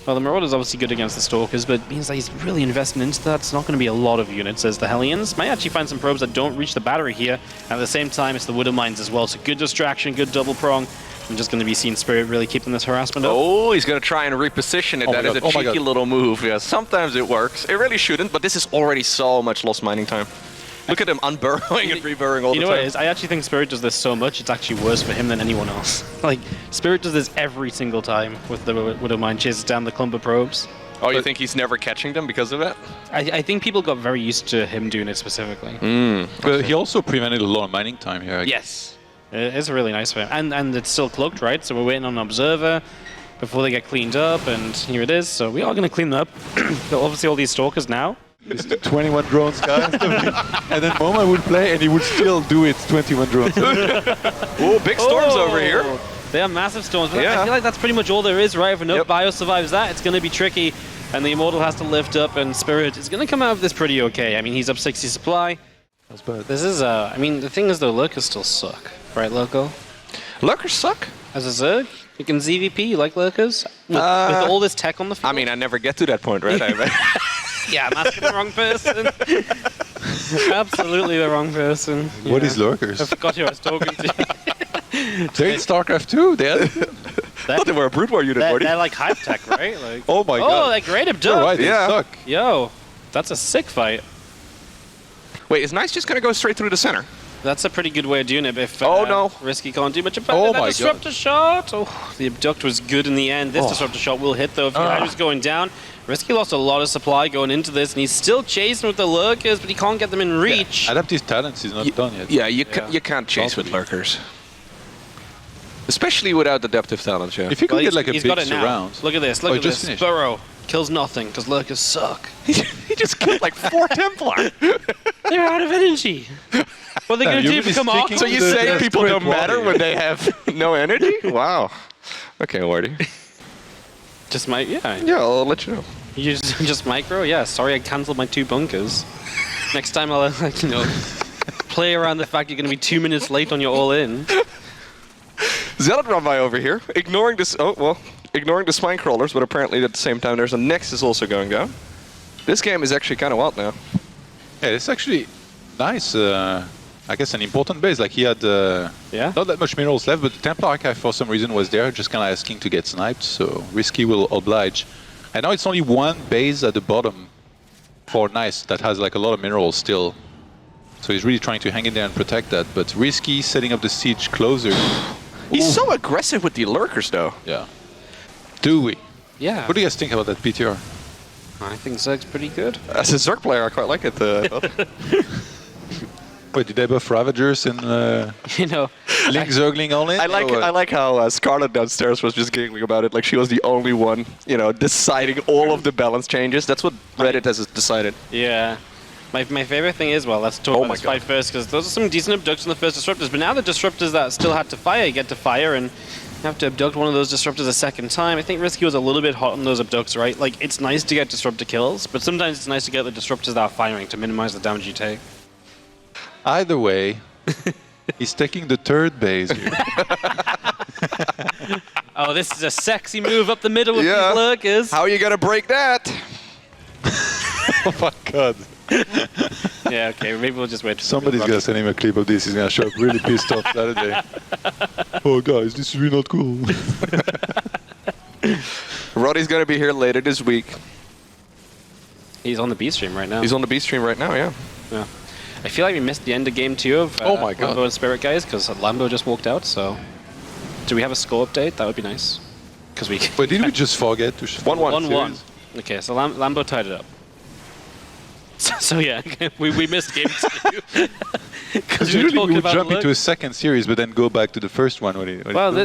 Well, the Marauder's obviously good against the Stalkers, but it means that he's really investing into that. It's not going to be a lot of units as the Hellions might actually find some probes that don't reach the battery here. And at the same time, it's the Widow Mines as well. So good distraction, good double prong. I'm just going to be seeing Spirit really keeping this harassment up. Oh, he's going to try and reposition it. That is a cheeky little move. Yeah, sometimes it works. It really shouldn't, but this is already so much lost mining time. Look at him unburrowing and reburrowing all the time. You know what it is? I actually think Spirit does this so much, it's actually worse for him than anyone else. Like, Spirit does this every single time with the Widow Mine, chases down the clump of probes. Oh, you think he's never catching them because of that? I think people got very used to him doing it specifically. But he also prevented a lot of mining time here. Yes. It's really nice for him. And it's still cloaked, right? So we're waiting on an Observer before they get cleaned up, and here it is. So we are going to clean them up. Obviously all these Stalkers now. It's 21 drones, guys. And then Moma would play and he would still do it, 21 drones. Oh, big storms over here. They are massive storms. But I feel like that's pretty much all there is, right? If enough Bio survives that, it's going to be tricky. And the Immortal has to lift up, and Spirit is going to come out of this pretty okay. I mean, he's up 60 supply. That's bad. This is, I mean, the thing is, though, Lurkers still suck. Right, Loco? Lurkers suck? As a Zerg? You can ZVP, you like Lurkers? With all this tech on the field? I mean, I never get to that point, right? Yeah, I'm asking the wrong person. Absolutely the wrong person. What is Lurkers? I forgot who I was talking to. They're in StarCraft 2, I thought they were a Brood War unit, Marty. They're like hype tech, right? Like, oh my god. Oh, they're great abduct. Right, they suck. Yo, that's a sick fight. Wait, is Nice just going to go straight through the center? That's a pretty good way of doing it if Risky can't do much about it. That disruptor shot. Oh, the abduct was good in the end. This disruptor shot will hit though if the Hydra's going down. Risky lost a lot of supply going into this, and he's still chasing with the Lurkers, but he can't get them in reach. Yeah. Adaptive Talents is not done yet. Yeah, you can't chase with Lurkers. Especially without Adaptive Talents, yeah. If you could get like a big surround. Look at this, look at this. Burrow kills nothing, because Lurkers suck. He just killed like 4 Templar. They're out of energy. What are they going to do? Become awkward? So you say people don't matter when they have no energy? Wow. Okay, Wardy. Just yeah, I'll let you know. You just micro? Yeah, sorry I cancelled my 2 bunkers. Next time I'll, like, you know, play around the fact you're going to be 2 minutes late on your all-in. Zealot run by over here, ignoring this, ignoring the spine crawlers, but apparently at the same time there's a Nexus also going down. This game is actually kind of wild now. Yeah, it's actually nice. I guess an important base. Like he had not that much minerals left, but the Templar Archive for some reason was there, just kind of asking to get sniped. So Risky will oblige. And now it's only one base at the bottom for Nice that has like a lot of minerals still. So he's really trying to hang in there and protect that. But Risky setting up the siege closer. He's so aggressive with the Lurkers, though. Yeah. Do we? Yeah. What do you guys think about that PTR? I think Zerg's pretty good. As a Zerg player, I quite like it. Wait, did they buff Ravagers and you know, Link Zergling all in? I like how Scarlet downstairs was just giggling about it, like she was the only one, you know, deciding all of the balance changes. That's what Reddit has decided. Yeah. My favorite thing is, well, let's talk about this fight first, because those are some decent abducts on the first disruptors, but now the disruptors that still had to fire get to fire, and you have to abduct one of those disruptors a second time. I think Risky was a little bit hot on those abducts, right? Like, it's nice to get disruptor kills, but sometimes it's nice to get the disruptors that are firing to minimize the damage you take. Either way, he's taking the 3rd base here. Oh, this is a sexy move up the middle with these Lurkers. How are you gonna break that? Oh my god. Yeah, okay, maybe we'll just wait. Somebody's gonna send him a clip of this. He's gonna show up really pissed off Saturday. Oh guys, this is really not cool. Roddy's gonna be here later this week. He's on the B stream right now. He's on the B stream right now, yeah. Yeah. I feel like we missed the end of game 2 of Lambo and Spirit guys, because Lambo just walked out, so... Do we have a score update? That would be nice. Because we... But did we just forget to... 1-1. Okay, so Lambo tied it up. So yeah, we missed game 2. Because usually we would jump into a second series, but then go back to the first one.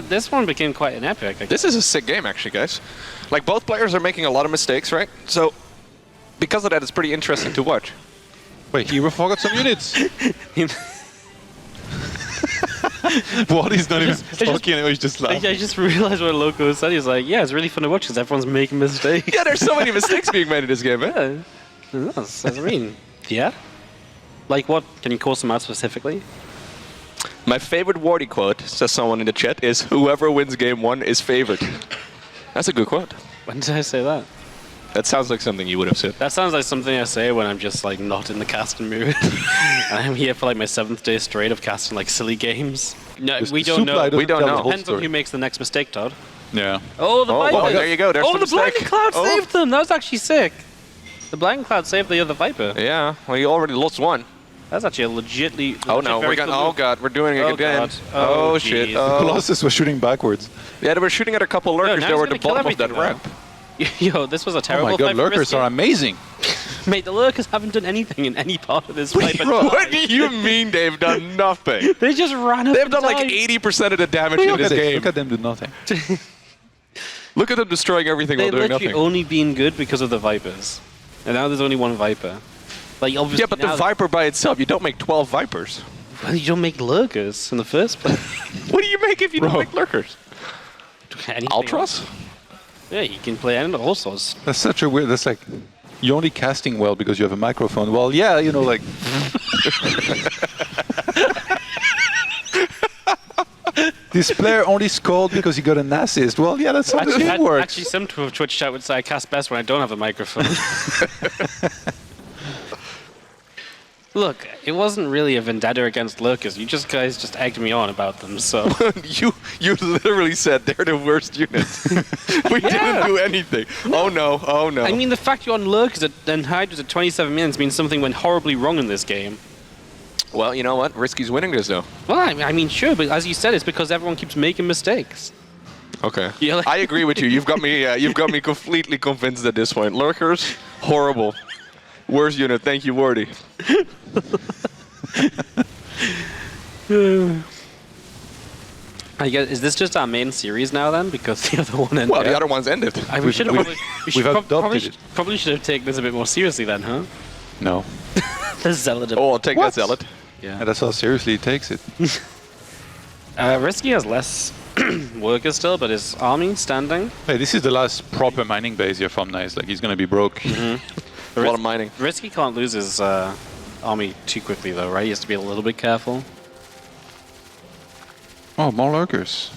This one became quite an epic. This is a sick game, actually, guys. Like, both players are making a lot of mistakes, right? So, because of that, it's pretty interesting to watch. Wait, he forgot some units. What? He's not even talking anymore, he's just laughing. I just realized what Loco said. He was like, yeah, it's really fun to watch because everyone's making mistakes. Yeah, there's so many mistakes being made in this game, man. Yeah. That's what I mean. Yeah? Like what? Can you call some out specifically? My favorite Wardy quote, says someone in the chat, is whoever wins game 1 is favored. That's a good quote. When did I say that? That sounds like something you would have said. That sounds like something I say when I'm just like not in the casting mood. And I'm here for like my 7th day straight of casting like silly games. No, we don't know. We don't know. Depends on who makes the next mistake, Todd. Yeah. Oh, the Viper! Well, there you go. There's oh, the the mistake. Blinding Cloud saved them! That was actually sick. The Blinding Cloud saved the other Viper. Yeah, well, you already lost one. That's actually a legit Oh no, we're going. Oh god, we're doing it again. God. Oh shit. The Colossus was shooting backwards. Yeah, they were shooting at a couple lurkers. now They he's were at the gonna kill bottom of that everything, ramp. Yo, this was a Oh terrible my god, fight for lurkers Risky. are amazing. Mate, the lurkers haven't done anything in any part of this fight. But What do you mean they've done nothing? they just ran up They've and done like died. 80% of the damage in this game. Look at them do nothing. Look at them destroying everything while They've doing literally nothing. only been good because of the Vipers. And now there's only one Viper. Like, obviously Yeah, but the now- Viper by itself, you don't make 12 Vipers. Well, you don't make lurkers in the first place. What do you make if you don't make lurkers? Anything Ultras? else? Yeah, you can play all sorts. That's such a weird. That's like you're only casting well because you have a microphone. Well, yeah, you know, like. This player only scored because he got an assist. Well, yeah, that's how the game works. Actually, some Twitch chat would say I cast best when I don't have a microphone. Look, it wasn't really a vendetta against lurkers. You guys just egged me on about them, so... you literally said they're the worst unit. We didn't do anything. Oh no, oh no. I mean, the fact you're on lurkers and hydras at 27 minutes means something went horribly wrong in this game. Well, you know what? Risky's winning this though. Well, I mean, sure, but as you said, it's because everyone keeps making mistakes. Okay. Yeah, like- I agree with you. You've got me completely convinced at this point. Lurkers, horrible. Worst unit. Thank you, Wardy. I guess, is this just our main series now then? Because the other one ended. Well, the other one's ended. We should have we've adopted it. probably should have taken this a bit more seriously then, huh? No. The Zealot. Oh, I'll take What? that zealot. Yeah. Yeah, that's how seriously he takes it. Risky has less workers still, but his army standing. Hey, this is the last proper mining base here from Nice. Like, he's gonna be broke. A lot of mining. Risky can't lose his army too quickly though, right? He has to be a little bit careful. Oh, more lurkers.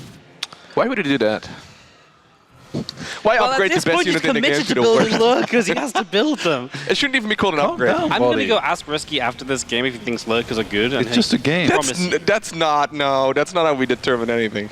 Why would he do that? Why upgrade the best unit in the game to the worst? lurkers. He has to build them. It shouldn't even be called an upgrade. down. I'm Well, gonna they- go ask Risky after this game if he thinks lurkers are good. And It's just a game. That's not how we determine anything.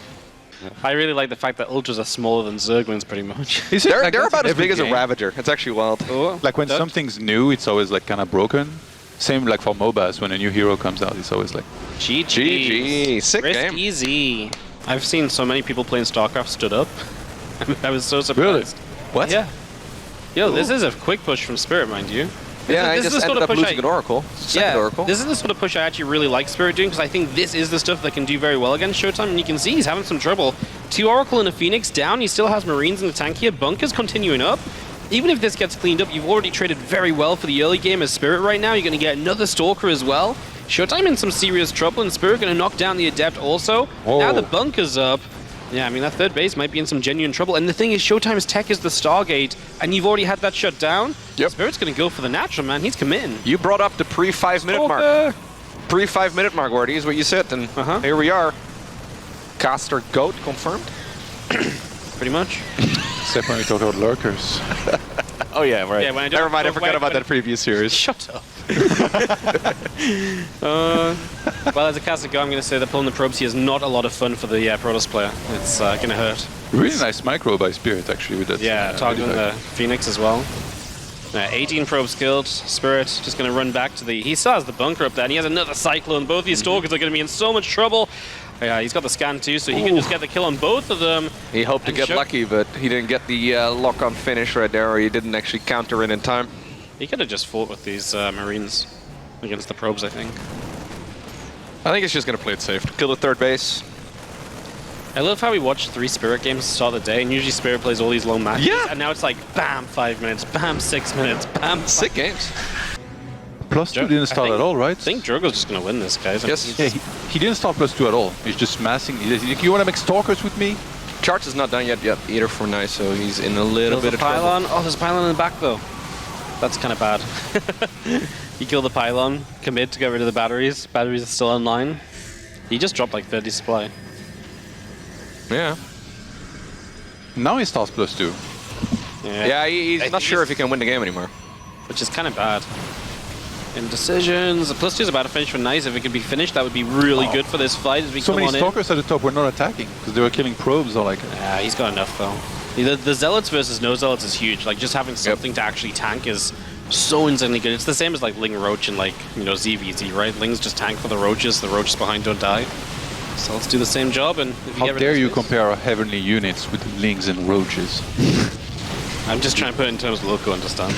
I really like the fact that ultras are smaller than Zerglings, pretty much. Is it? They're Like, that's about in as big every as a game. Ravager. It's actually wild. Oh, Like when that- something's new, it's always like kind of broken. Same like for MOBAs, when a new hero comes out, it's always like. GG. Sick game. Easy. I've seen so many people playing StarCraft stood up. I was so surprised. Really? What? Yeah. Yo, this is a quick push from Spirit, mind you. Yeah, I This is just the sort ended of up push losing an Oracle. Second Oracle. This is the sort of push I actually really like Spirit doing, because I think this is the stuff that can do very well against ShoWTime, and you can see he's having some trouble. 2 Oracle and a Phoenix down, he still has Marines in the tank here, Bunkers continuing up. Even if this gets cleaned up, you've already traded very well for the early game as Spirit right now. You're going to get another Stalker as well. ShoWTime in some serious trouble, and Spirit going to knock down the Adept also. Whoa. Now the Bunker's up. Yeah, I mean, that third base might be in some genuine trouble. And the thing is, ShoWtime's tech is the Stargate, and you've already had that shut down. Yep. Spirit's going to go for the natural, man. He's committing. You brought up the pre-5 minute mark. Pre-5 minute mark, Wardy, is what you said, and here we are. Caster Goat confirmed. Pretty much. Except when we talk about lurkers. Oh yeah, right. Yeah, when I don't- Never mind, I when- forgot about when- that previous series. Shut up. Well, as a caster go, I'm going to say that pulling the probes here is not a lot of fun for the Protoss player. It's going to hurt. Really nice micro by Spirit, actually, with that. Yeah, targeting really the Phoenix as well. 18 probes killed. Spirit just going to run back to the... He still has the bunker up there, and he has another Cyclone. Both these Stalkers are going to be in so much trouble. Yeah, he's got the scan too, so he can just get the kill on both of them. He hoped to And get lucky, but he didn't get the lock-on finish right there, or he didn't actually counter it in time. He could have just fought with these Marines against the probes, I think. I think he's just going to play it safe. Kill the third base. I love how we watch 3 Spirit games to start the day, and usually Spirit plays all these long matches. Yeah. And now it's like, bam, 5 minutes, bam, 6 minutes, bam, Sick games. +2 didn't start at all, right? I think Drogo's just going to win this, guys. Yes. Yeah, he didn't start +2 at all. He's just massing. He's like, you want to make Stalkers with me? Charge is not done yet either for Nice, so he's in a little bit There's of a trouble. pylon. Oh, there's a pylon in the back, though. That's kind of bad. You kill the pylon, commit to get rid of the batteries. Batteries are still online. He just dropped like 30 supply. Yeah. Now he starts +2. Yeah, he's not sure if he can win the game anymore. Which is kind of bad. Indecisions. The +2 is about to finish for Nice. If it could be finished, that would be really good for this fight as we so come many on stalkers at the top were not attacking because they were killing probes or like. Yeah, he's got enough though. The Zealots versus no Zealots is huge. Like just having something to actually tank is so insanely good. It's the same as like Ling Roach and like, you know, ZVZ, right? Ling's just tank for the Roaches behind don't die. So let's do the same job and if you How dare you compare our heavenly units with Lings and Roaches? I'm just trying to put it in terms of Loco understands.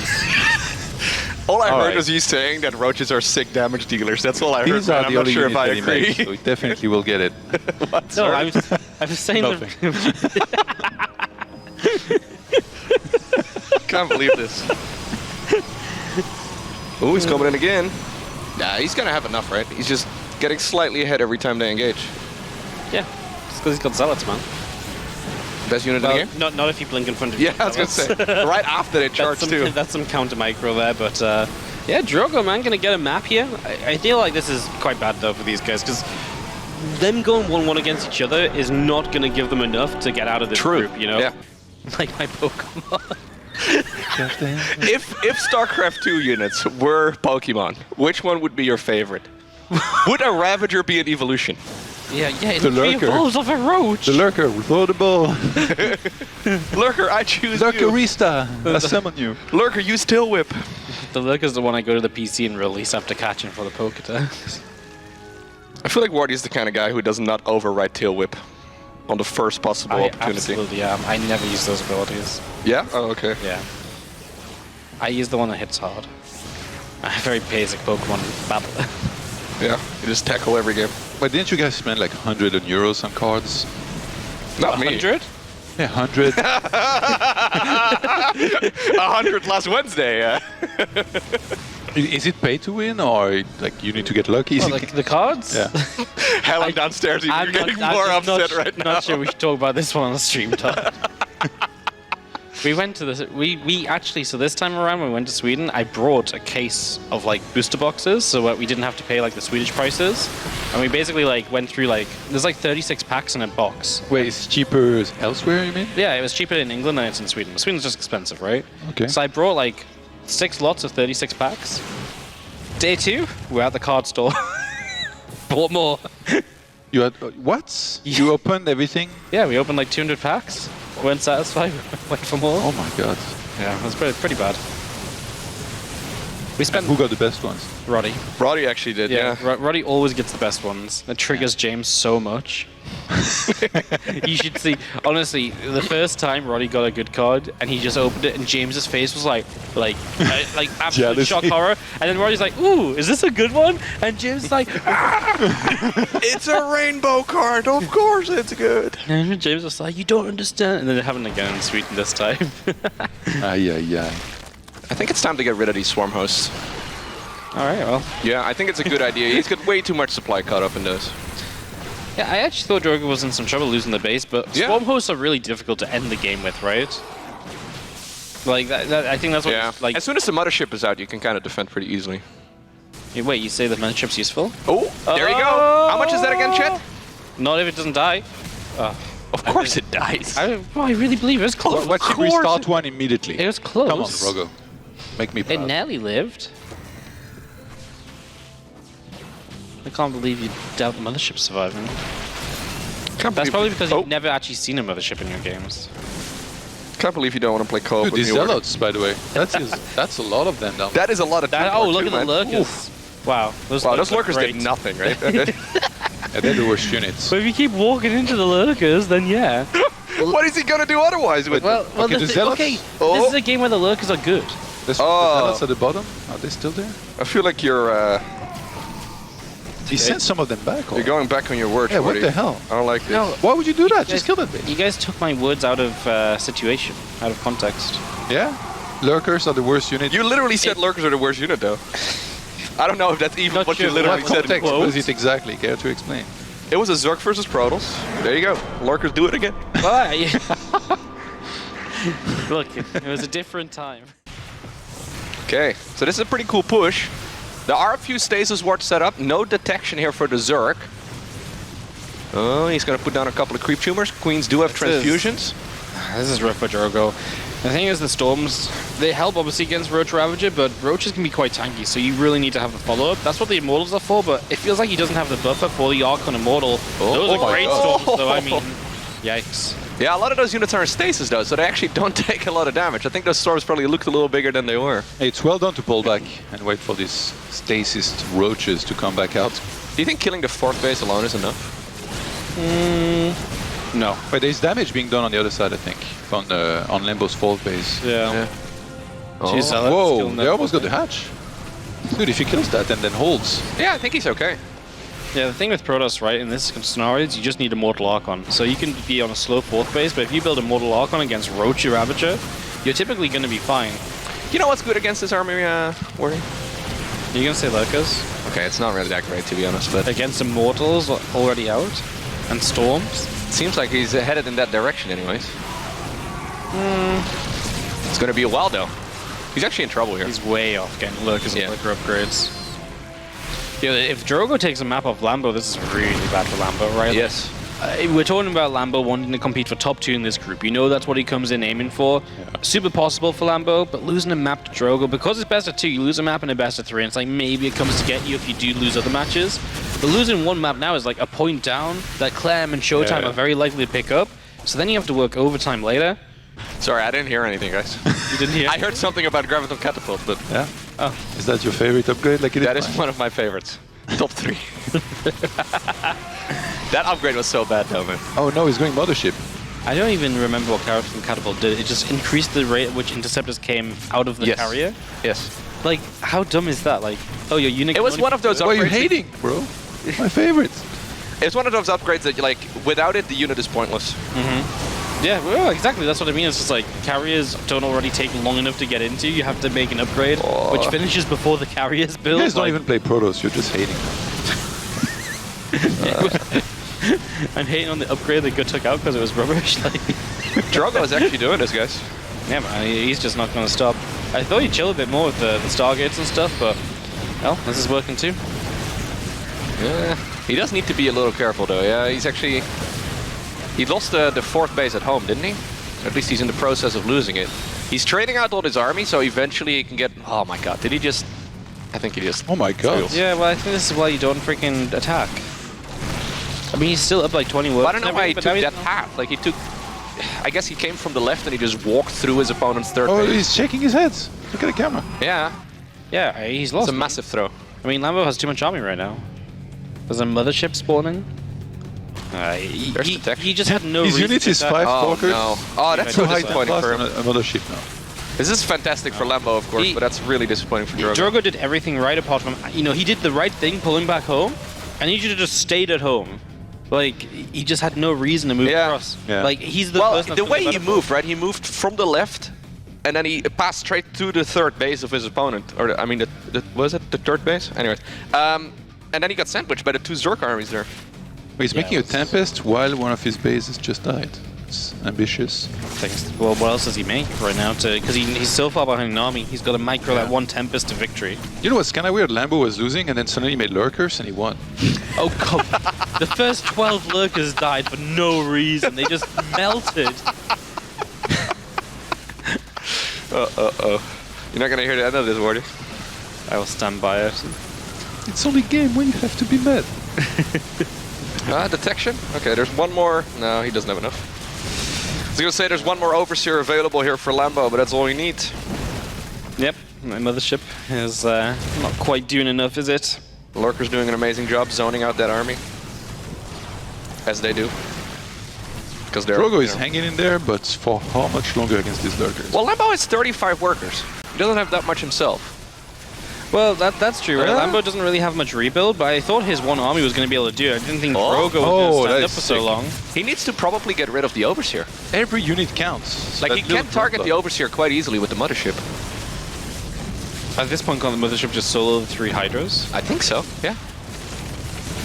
All I heard was you saying that Roaches are sick damage dealers. That's all I heard. These are I'm the not only sure if I units that he agree. makes, so he definitely will get it. What? No, Sorry? I was saying Can't believe this. Oh, he's coming in again. Nah, he's gonna have enough, right? He's just getting slightly ahead every time they engage. Yeah, just because he's got Zealots, man. Best unit in the game? Not if you blink in front of you. Yeah, I was gonna say. Right after they charge too. That's some counter micro there, but yeah, Drogo, man, gonna get a map here. I feel like this is quite bad though for these guys because them going 1-1 against each other is not gonna give them enough to get out of this group, you know? Yeah. Like my Pokemon. If StarCraft 2 units were Pokemon, which one would be your favorite? Would a Ravager be an evolution? Yeah, it The Lurker. evolves off a Roach. The Lurker, throw the ball. Lurker, I choose Lurkerista, I summon you. you. Lurker, use Tail Whip. The Lurker's the one I go to the PC and release after catching for the poke attacks. I feel like Wardy is the kind of guy who does not override Tail Whip on the first possible opportunity. Absolutely am. I never use those abilities. Yeah? Oh, okay. Yeah. I use the one that hits hard. I'm a very basic Pokemon battler. Yeah, you just tackle every game. But didn't you guys spend like 100 euros on cards? Not me. 100? Yeah, 100. 100 last Wednesday, yeah. Is it pay to win or like you need to get lucky? Oh, like the cards? Yeah. Helen downstairs, you're getting more upset right now. Not sure we should talk about this one on the stream, Todd. We went to this. We actually. So this time around, when we went to Sweden, I brought a case of like booster boxes, so we didn't have to pay like the Swedish prices, and we basically like went through like there's like 36 packs in a box. Wait, it's cheaper elsewhere, you mean? Yeah, it was cheaper in England than it's in Sweden. Sweden's just expensive, right? Okay. So I brought like 6 lots of 36 packs. Day 2, we're at the card store. Bought more. You had what? You opened everything? Yeah, we opened like 200 packs. Weren't satisfied. Went for more. Oh my god. Yeah, it was pretty bad. We spent. Who got the best ones? Roddy. Roddy actually did, yeah. Roddy always gets the best ones. It triggers James so much. You should see. Honestly, the first time Roddy got a good card, and he just opened it, and James's face was like absolute Jealousy. shock horror. And then Roddy's like, "Ooh, is this a good one?" And James is like, It's a rainbow card, of course it's good. and James was like, "You don't understand." And then it happened again in Sweden this time. Ay. I think it's time to get rid of these swarm hosts. All right, well. Yeah, I think it's a good idea. He's got way too much supply caught up in those. Yeah, I actually thought Drogo was in some trouble losing the base, but swarm hosts are really difficult to end the game with, right? Like, that I think that's what... Yeah, like, as soon as the mothership is out, you can kind of defend pretty easily. Wait, you say the mothership's useful? Oh, there you go. How much is that again, Chet? Not if it doesn't die. Of course it dies. I really believe it was close. What should we start one immediately? It was close. Come on, Drogo. Make me It proud. nearly lived. I can't believe you doubt the mothership surviving. That's probably because you've never actually seen a mothership in your games. Can't believe you don't want to play co-op Dude, with these New Order. Zealots, by the way. That's a lot of them down. That is a lot of Look at the lurkers. Wow, those lurkers great. did nothing, right? And they're the worst units. But if you keep walking into the lurkers, then yeah. What is he gonna do otherwise with them? Okay, the Zealots? this is a game where the lurkers are good. The Zealots at the bottom? Are they still there? I feel like you're He sent some of them back. you're going back on your word. Yeah, what Woody. the hell? I don't like this. No. Why would you do that? Just kill that bitch. You guys took my words out of situation, out of context. Yeah? Lurkers are the worst unit. You literally said lurkers are the worst unit, though. I don't know if that's even Not what sure you literally What said. context was it exactly? Care to explain? It was a Zerg versus Protoss. There you go. Lurkers do it again. Well, look, it was a different time. Okay, so this is a pretty cool push. There are a few stasis wards set up. No detection here for the Zerg. Oh, he's going to put down a couple of creep tumors. Queens do have transfusions. This is rough for Drogo. The thing is, the Storms, they help obviously against Roach Ravager, but Roaches can be quite tanky, so you really need to have the follow-up. That's what the Immortals are for, but it feels like he doesn't have the buffer for the Archon Immortal. Those are great Storms, though, I mean, yikes. Yeah, a lot of those units are in stasis, though, so they actually don't take a lot of damage. I think those Storms probably looked a little bigger than they were. It's well done to pull back and wait for these stasis Roaches to come back out. Do you think killing the 4th base alone is enough? No. But there's damage being done on the other side, I think, on Lambo's 4th base. Yeah. Oh. Jeez, Whoa, they almost got the hatch. Dude, if he kills that and then holds. Yeah, I think he's okay. Yeah, the thing with Protoss, right, in this scenario is you just need a Mortal Archon. So you can be on a slow 4th base, but if you build a Mortal Archon against Roach or Ravager, you're typically going to be fine. You know what's good against this army, Worry? You're going to say Lurkers? Okay, it's not really that great, to be honest, but... Against Immortals already out? And Storms? Seems like he's headed in that direction anyways. It's going to be a while, though. He's actually in trouble here. He's way off getting Lurkers and Lurker upgrades. Yeah, if Drogo takes a map off Lambo, this is really bad for Lambo, right? Yes. We're talking about Lambo wanting to compete for top 2 in this group. You know that's what he comes in aiming for. Yeah. Super possible for Lambo, but losing a map to Drogo, because it's best of 2, you lose a map and a best of 3, and it's like maybe it comes to get you if you do lose other matches. But losing one map now is like a point down that Clem and ShoWTime are very likely to pick up. So then you have to work overtime later. Sorry, I didn't hear anything, guys. You didn't hear? I heard something about Graviton Catapult, but... Yeah? Oh. Is that your favorite upgrade? Like that is one of my favorites. Top 3. That upgrade was so bad, though, man. Oh no, he's going Mothership. I don't even remember what Graviton Catapult did. It just increased the rate at which interceptors came out of the carrier. Yes. Like, how dumb is that? Like, oh, your unit... It was one of those upgrades... What are you hating, bro? My favorite. It's one of those upgrades that, like, without it, the unit is pointless. Yeah, well, exactly. That's what I mean. It's just like carriers don't already take long enough to get into. You have to make an upgrade, which finishes before the carriers build. You guys don't even play Protoss. You're just hating them. I'm hating on the upgrade that got took out because it was rubbish. Like, Drogo is actually doing this, guys. Yeah, man. He's just not going to stop. I thought he'd chill a bit more with the Stargates and stuff, but well, this is working too. Yeah, he does need to be a little careful, though. Yeah, he's actually... He lost the 4th base at home, didn't he? At least he's in the process of losing it. He's trading out all his army, so eventually he can get... Oh my god, did he just... I think he just... Oh my god. Yeah, well, I think this is why you don't freaking attack. I mean, he's still up like 20 works. I don't know why he took that path. Like, he took... I guess he came from the left and he just walked through his opponent's 3rd base. Oh, he's shaking his head. Look at the camera. Yeah. Yeah, he's lost. It's a massive throw. I mean, Lambo has too much army right now. There's a mothership spawning. He just had no reason. His unit is 5 walkers. No. Oh, that's so disappointing for him. A mothership now. This is fantastic for Lambo, of course, but that's really disappointing for Drogo. Drogo did everything right apart from, you know, he did the right thing pulling back home, and he should have just stayed at home. Like, he just had no reason to move across. Yeah. Like, he's the person the way he moved, right? He moved from the left, and then he passed straight to the 3rd base of his opponent. Or, I mean, was it the 3rd base? Anyways. And then he got sandwiched by the 2 Zerg armies there. He's making a Tempest while one of his bases just died. It's ambitious. Well, what else does he make right now? Because he's so far behind an army. He's got to micro that 1 Tempest to victory. You know what's kind of weird? Lambo was losing and then suddenly he made Lurkers and he won. Oh, come. The first 12 Lurkers died for no reason. They just melted. You're not going to hear the end of this, Wardy. I will stand by it. It's only game when you have to be mad. Detection? Okay, there's one more. No, he doesn't have enough. I was going to say there's one more Overseer available here for Lambo, but that's all you need. Yep, my mothership is not quite doing enough, is it? Lurker's doing an amazing job zoning out that army. As they do. Because Drogo is hanging in there, but for how much longer against these Lurkers? Well, Lambo has 35 workers. He doesn't have that much himself. Well, that's true, right? Lambo doesn't really have much rebuild, but I thought his 1 army was going to be able to do it. I didn't think Drogo was going to stand up for so long. He needs to probably get rid of the Overseer. Every unit counts. Like, he can target the Overseer quite easily with the Mothership. At this point, can't the Mothership just solo the 3 Hydras? I think so, yeah.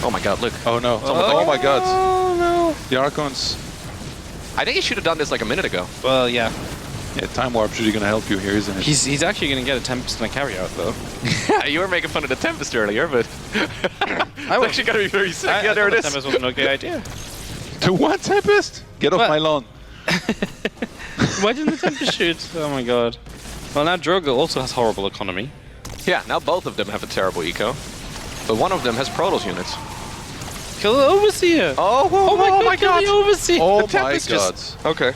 Oh my god, look. Oh no. Oh my god. Oh no. The Archons. I think he should have done this like a minute ago. Well, yeah. Yeah, Time Warp's really going to help you here, isn't it? He's actually going to get a Tempest and a carry out, though. Yeah, you were making fun of the Tempest earlier, but... it's actually going to be very sick. Yeah, there it is. Tempest was an okay idea. The 1 Tempest? Get off my lawn. Why didn't the temper shoot? Oh my god. Well, now Drogo also has horrible economy. Yeah, now both of them have a terrible eco. But one of them has Protoss units. Kill the Overseer! Oh my god! Kill the Overseer! Oh the my god. Okay.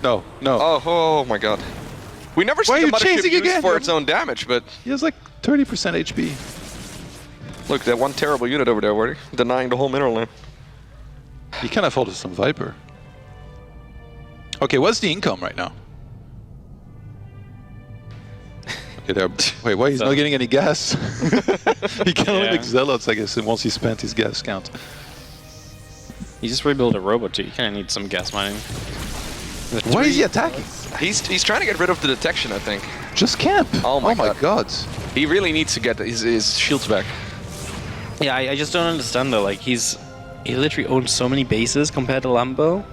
No, no. Oh my god. We never see the mothership used for its own damage, but... He has like 30% HP. Look, that one terrible unit over there, Wardy. Denying the whole mineral lane. He can afford some Viper. Okay, what's the income right now? Okay, there. Wait, why he's not getting any gas? He can only make zealots, I guess, and once he spent his gas count. You just rebuild a robot too. You kind of need some gas mining. Why is he attacking? He's trying to get rid of the detection, I think. Just camp. Oh my god. He really needs to get his shields back. Yeah, I just don't understand though. Like he literally owns so many bases compared to Lambo.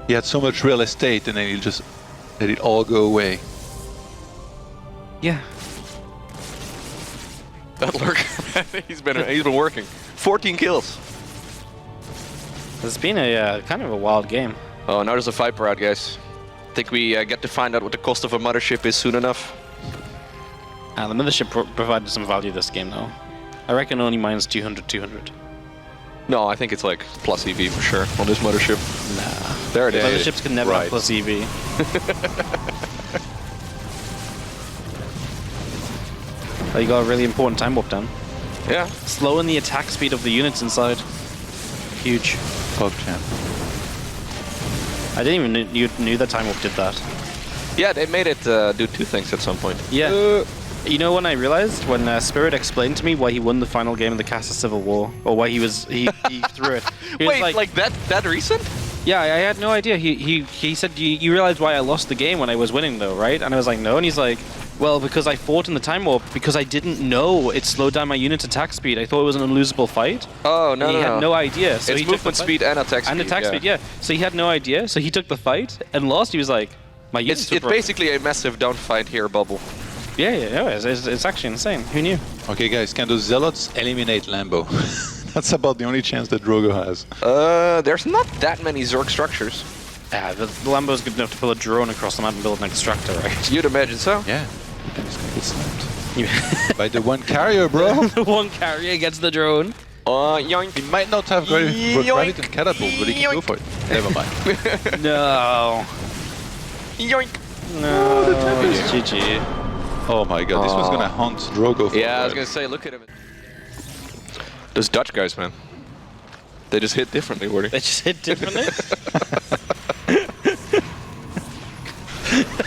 He had so much real estate, and then he just let it all go away. Yeah. That lurk, he's been working. 14 kills. It's been a kind of a wild game. Oh, now there's a Viper out, guys. Think we get to find out what the cost of a mothership is soon enough. The mothership provided some value this game though. I reckon only minus 200. No, I think it's like plus EV for sure on this mothership. Nah. There it is. Motherships can never have plus EV. Oh, you got a really important time warp down. Yeah. Slowing the attack speed of the units inside. Huge. PogChamp. I didn't even knew that time warp did that. Yeah, they made it do two things at some point. Yeah. You know when I realized? When Spirit explained to me why he won the final game of the Cast of Civil War. Or why he threw it. He was Wait, like that recent? Yeah, I had no idea. He said, you realized why I lost the game when I was winning though, right? And I was like, no. And he's like, well, because I fought in the time warp, because I didn't know it slowed down my unit's attack speed. I thought it was an unlosable fight. Oh, no, He had no idea. So it's he movement speed and attack speed. And attack speed, yeah. So he had no idea. So he took the fight and lost. He was like, my units It's basically a massive don't fight here bubble. Yeah, it's actually insane. Who knew? Okay, guys, can those zealots eliminate Lambo? That's about the only chance that Drogo has. There's not that many Zerg structures. Yeah, the Lambo's good enough to pull a drone across the map and build an extractor, right? You'd imagine so. Yeah. He's gonna get sniped. By the one carrier, bro. The one carrier gets the drone. Yoink. He might not have gravity and catapult, but he can go for it. Never mind. No. Yoink. No. It's GG. Oh my god, this was gonna haunt Drogo for I was gonna say, look at him. Those Dutch guys, man. They just hit differently, Wardy. They just hit differently?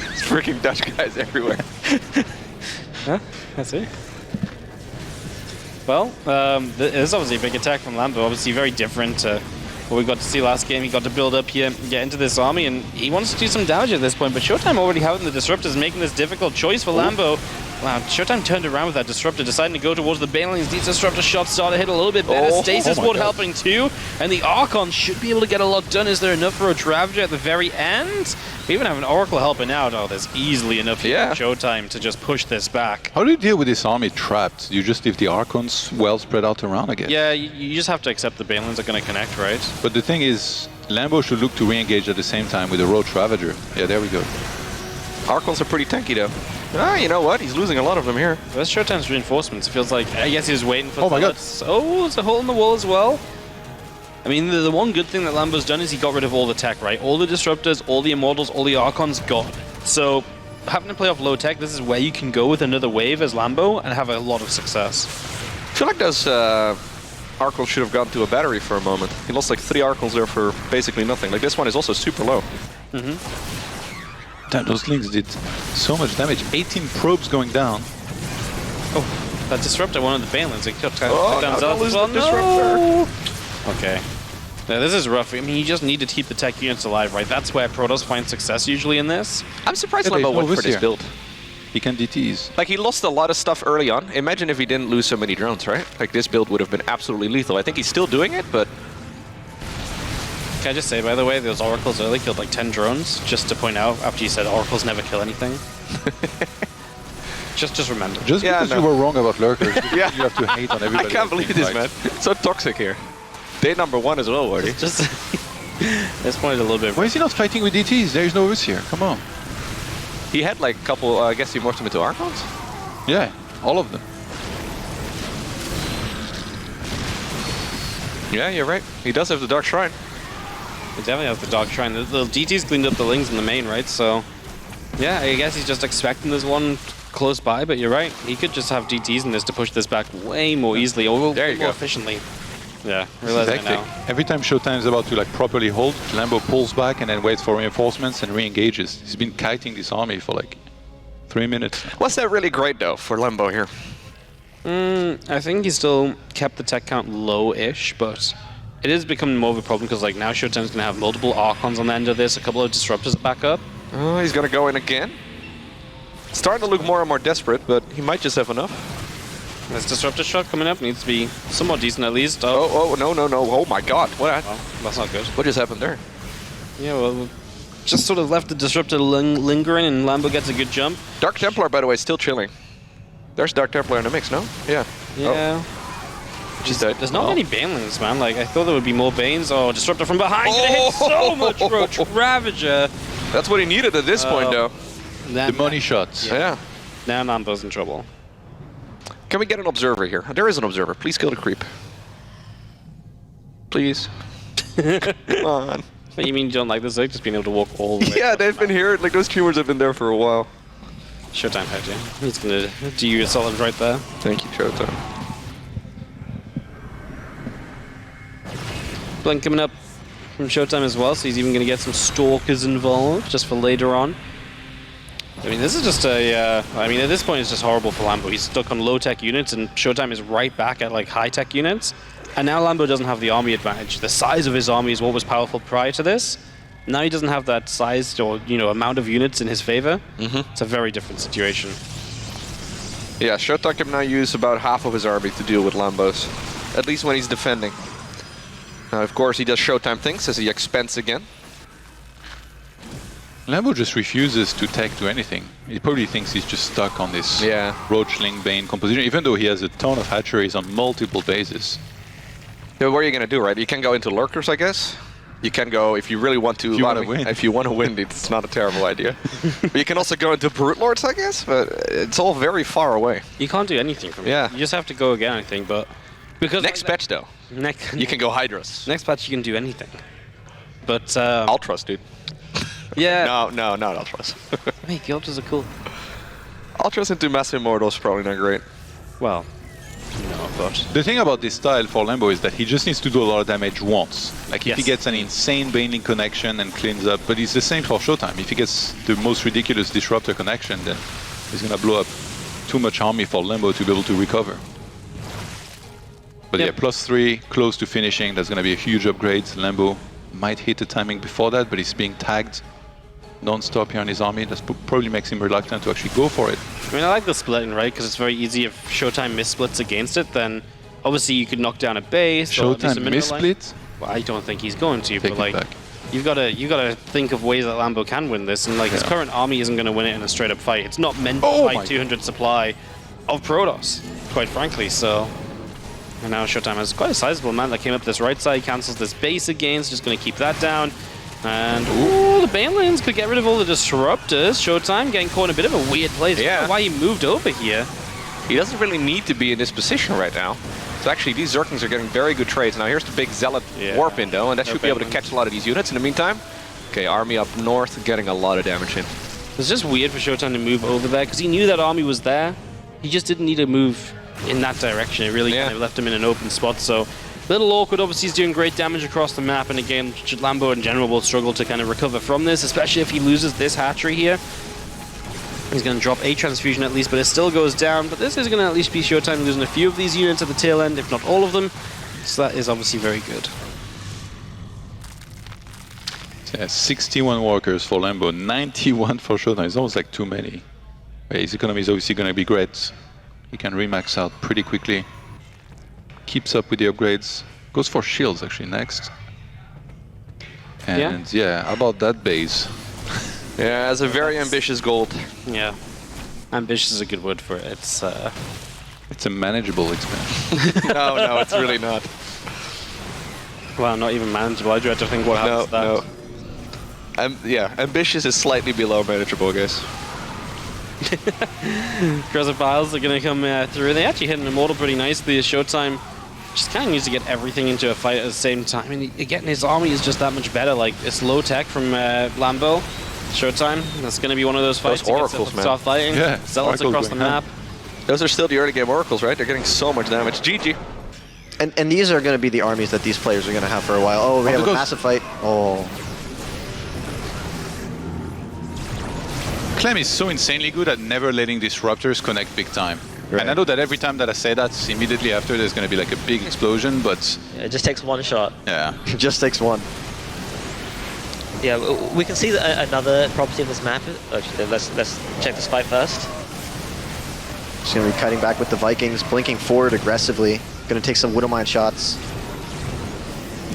It's freaking Dutch guys everywhere. Huh? That's it. Well, there's obviously a big attack from Lambo, obviously very different to what we got to see last game. He got to build up here, get into this army, and he wants to do some damage at this point, but ShoWTime already having the Disruptors, making this difficult choice for Lambo. Wow, ShoWTime turned around with that Disruptor, deciding to go towards the Banelings. These Disruptor shots started to hit a little bit better. Stasis Ward helping too, and the Archon should be able to get a lot done. Is there enough for a Ravager at the very end? We even have an Oracle helping out. Oh, there's easily enough here for ShoWTime to just push this back. How do you deal with this army trapped? You just leave the Archons well spread out around again? Yeah, you just have to accept the Banelings are going to connect, right? But the thing is, Lambo should look to re-engage at the same time with a Roach Ravager. Yeah, there we go. Archons are pretty tanky though. You know what? He's losing a lot of them here. That's ShoWTime's reinforcements. It feels like, I guess he was waiting for my god. Oh, there's a hole in the wall as well. I mean, the one good thing that Lambo's done is he got rid of all the tech, right? All the Disruptors, all the Immortals, all the Archons gone. So, having to play off low tech, this is where you can go with another wave as Lambo and have a lot of success. I feel like those Archons should have gone to a battery for a moment. He lost like 3 Archons there for basically nothing. Like this one is also super low. Damn, those links did so much damage. 18 probes going down. Oh, that Disruptor, one of the Banelings. It took down no, as well. No! Okay. Yeah, this is rough. I mean, you just need to keep the tech units alive, right? That's where Protoss finds success usually in this. I'm surprised Lambo went for this build. He can DTs. Like, he lost a lot of stuff early on. Imagine if he didn't lose so many drones, right? Like, this build would have been absolutely lethal. I think he's still doing it, but... Can I just say, by the way, those Oracles early killed like 10 drones, just to point out, after you said Oracles never kill anything. just remember. Just because you were wrong about Lurkers, you have to hate on everybody. I can't believe this, man. It's so toxic here. Day number 1 as well, Wardy. This point is a little bit... Why is he not fighting with DTs? There is no Rus here. Come on. He had like a couple, I guess he morphed them into Archons? Yeah, all of them. Yeah, you're right. He does have the Dark Shrine. He definitely has the Dark Shrine. The DT's cleaned up the Lings in the main, right? So, yeah, I guess he's just expecting this one close by, but you're right. He could just have DTs in this to push this back way more easily, or more efficiently. Yeah, realizing it now. Every time ShoWTime is about to like properly hold, Lambo pulls back and then waits for reinforcements and re-engages. He's been kiting this army for like 3 minutes. Was that really great though for Lambo here? I think he still kept the tech count low-ish, but it is becoming more of a problem because like now ShoWTime's gonna have multiple Archons on the end of this, a couple of Disruptors back up. Oh, he's gonna go in again. Starting to look more and more desperate, but he might just have enough. This Disruptor shot coming up needs to be somewhat decent at least. Oh, no. Oh my god. What? Well, that's not good. What just happened there? Yeah, well, just sort of left the Disruptor lingering and Lambo gets a good jump. Dark Templar, by the way, still chilling. There's Dark Templar in the mix, no? Yeah. Yeah. She's dead. There's not many Banelings, man. Like, I thought there would be more Banes. Oh, Disruptor from behind. Gonna hit so much, bro. Ravager. That's what he needed at this point, though. The money shots. Yeah. Now Lambo's in trouble. Can we get an observer here? There is an observer. Please kill the creep. Please. Come on. What, you mean you don't like this, like, just being able to walk all the way? Yeah, they've been here. Like, those streamers have been there for a while. ShoWTime had you. He's gonna do you a solid right there. Thank you, ShoWTime. Blink coming up from ShoWTime as well, so he's even gonna get some Stalkers involved just for later on. I mean, this is just a, I mean, at this point it's just horrible for Lambo. He's stuck on low-tech units and ShoWTime is right back at like high-tech units. And now Lambo doesn't have the army advantage. The size of his army is what was powerful prior to this. Now he doesn't have that size or, you know, amount of units in his favor. It's a very different situation. Yeah, ShoWTime can now use about half of his army to deal with Lambos. At least when he's defending. Now, of course, he does ShoWTime things as he expands again. Lambo just refuses to tech to anything. He probably thinks he's just stuck on this Roachling Bane composition, even though he has a ton of hatcheries on multiple bases. Yeah, what are you going to do, right? You can go into Lurkers, I guess. You can go, if you really want to... If you want to win, it's not a terrible idea. But you can also go into Brute Lords, I guess, but it's all very far away. You can't do anything from it. You just have to go again, I think, but... Because next patch, though, you can go Hydras. Next patch, you can do anything. But... Ultras, dude. Yeah. No, not Ultras. Wait, the Ultras are cool. Ultras into Massive Immortals probably not great. Well, no, but... The thing about this style for Lambo is that he just needs to do a lot of damage once. Like if he gets an insane Baneling connection and cleans up, but it's the same for ShoWTime. If he gets the most ridiculous Disruptor connection, then he's gonna blow up too much army for Lambo to be able to recover. But yeah, +3, close to finishing, that's gonna be a huge upgrade. Lambo might hit the timing before that, but he's being tagged non-stop here on his army. That probably makes him reluctant to actually go for it. I mean, I like the splitting, right? Because it's very easy if ShoWTime mis-splits against it, then obviously you could knock down a base. ShoWTime mis-split? Well, I don't think he's going to, but like, you've got to think of ways that Lambo can win this, and like his current army isn't going to win it in a straight-up fight. It's not meant to fight 200 supply of Protoss, quite frankly. So, and now ShoWTime has quite a sizable amount that came up this right side, cancels this base again, so just going to keep that down. And, ooh, the Banelings could get rid of all the Disruptors. ShoWTime getting caught in a bit of a weird place. I don't know why he moved over here. He doesn't really need to be in this position right now. So actually, these Zerglings are getting very good trades. Now here's the big Zealot warp in, though, and that should be able to catch a lot of these units in the meantime. Okay, army up north, getting a lot of damage in. It's just weird for ShoWTime to move over there, because he knew that army was there. He just didn't need to move in that direction. It really kind of left him in an open spot, so... Little awkward, obviously he's doing great damage across the map, and again, Lambo in general will struggle to kind of recover from this, especially if he loses this hatchery here. He's going to drop a transfusion at least, but it still goes down. But this is going to at least be ShoWTime losing a few of these units at the tail end, if not all of them. So that is obviously very good. Yeah, 61 workers for Lambo, 91 for ShoWTime. It's almost like too many. His economy is obviously going to be great. He can remax out pretty quickly. Keeps up with the upgrades. Goes for shields actually next. And yeah, how about that base? Yeah, it's a very ambitious gold. Yeah, ambitious is a good word for it. It's a manageable expansion. No, it's really not. Well, not even manageable. I do have to think what happens to that. Yeah, ambitious is slightly below manageable, I guess. Aggressive piles are going to come through. They actually hit an immortal pretty nicely. ShoWTime just kind of needs to get everything into a fight at the same time. And again, his army is just that much better. Like, it's low tech from Lambo. ShoWTime, that's going to be one of those fights. Those oracles, man. Start fighting. Yeah, Zealots across the map. Those are still the early game oracles, right? They're getting so much damage. GG. And these are going to be the armies that these players are going to have for a while. Oh, we have a massive fight. Oh. Clem is so insanely good at never letting disruptors connect big time. Right. And I know that every time that I say that, immediately after there's going to be like a big explosion, but... It just takes one shot. Yeah. It just takes one. Yeah, we can see another property of this map. Actually, let's check this fight first. Just going to be cutting back with the Vikings, blinking forward aggressively. Going to take some Widowmine shots.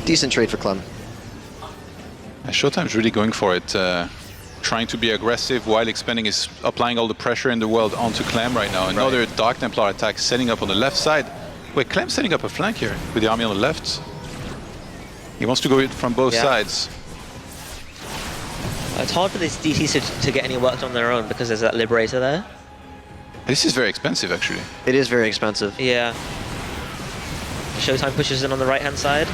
Decent trade for Clem. ShoWTime's really going for it. Trying to be aggressive while applying all the pressure in the world onto Clem right now. Another Dark Templar attack setting up on the left side. Wait, Clem's setting up a flank here with the army on the left. He wants to go from both sides. It's hard for these DTs to get any work on their own because there's that Liberator there. This is very expensive, actually. It is very expensive. Yeah. ShoWTime pushes in on the right-hand side.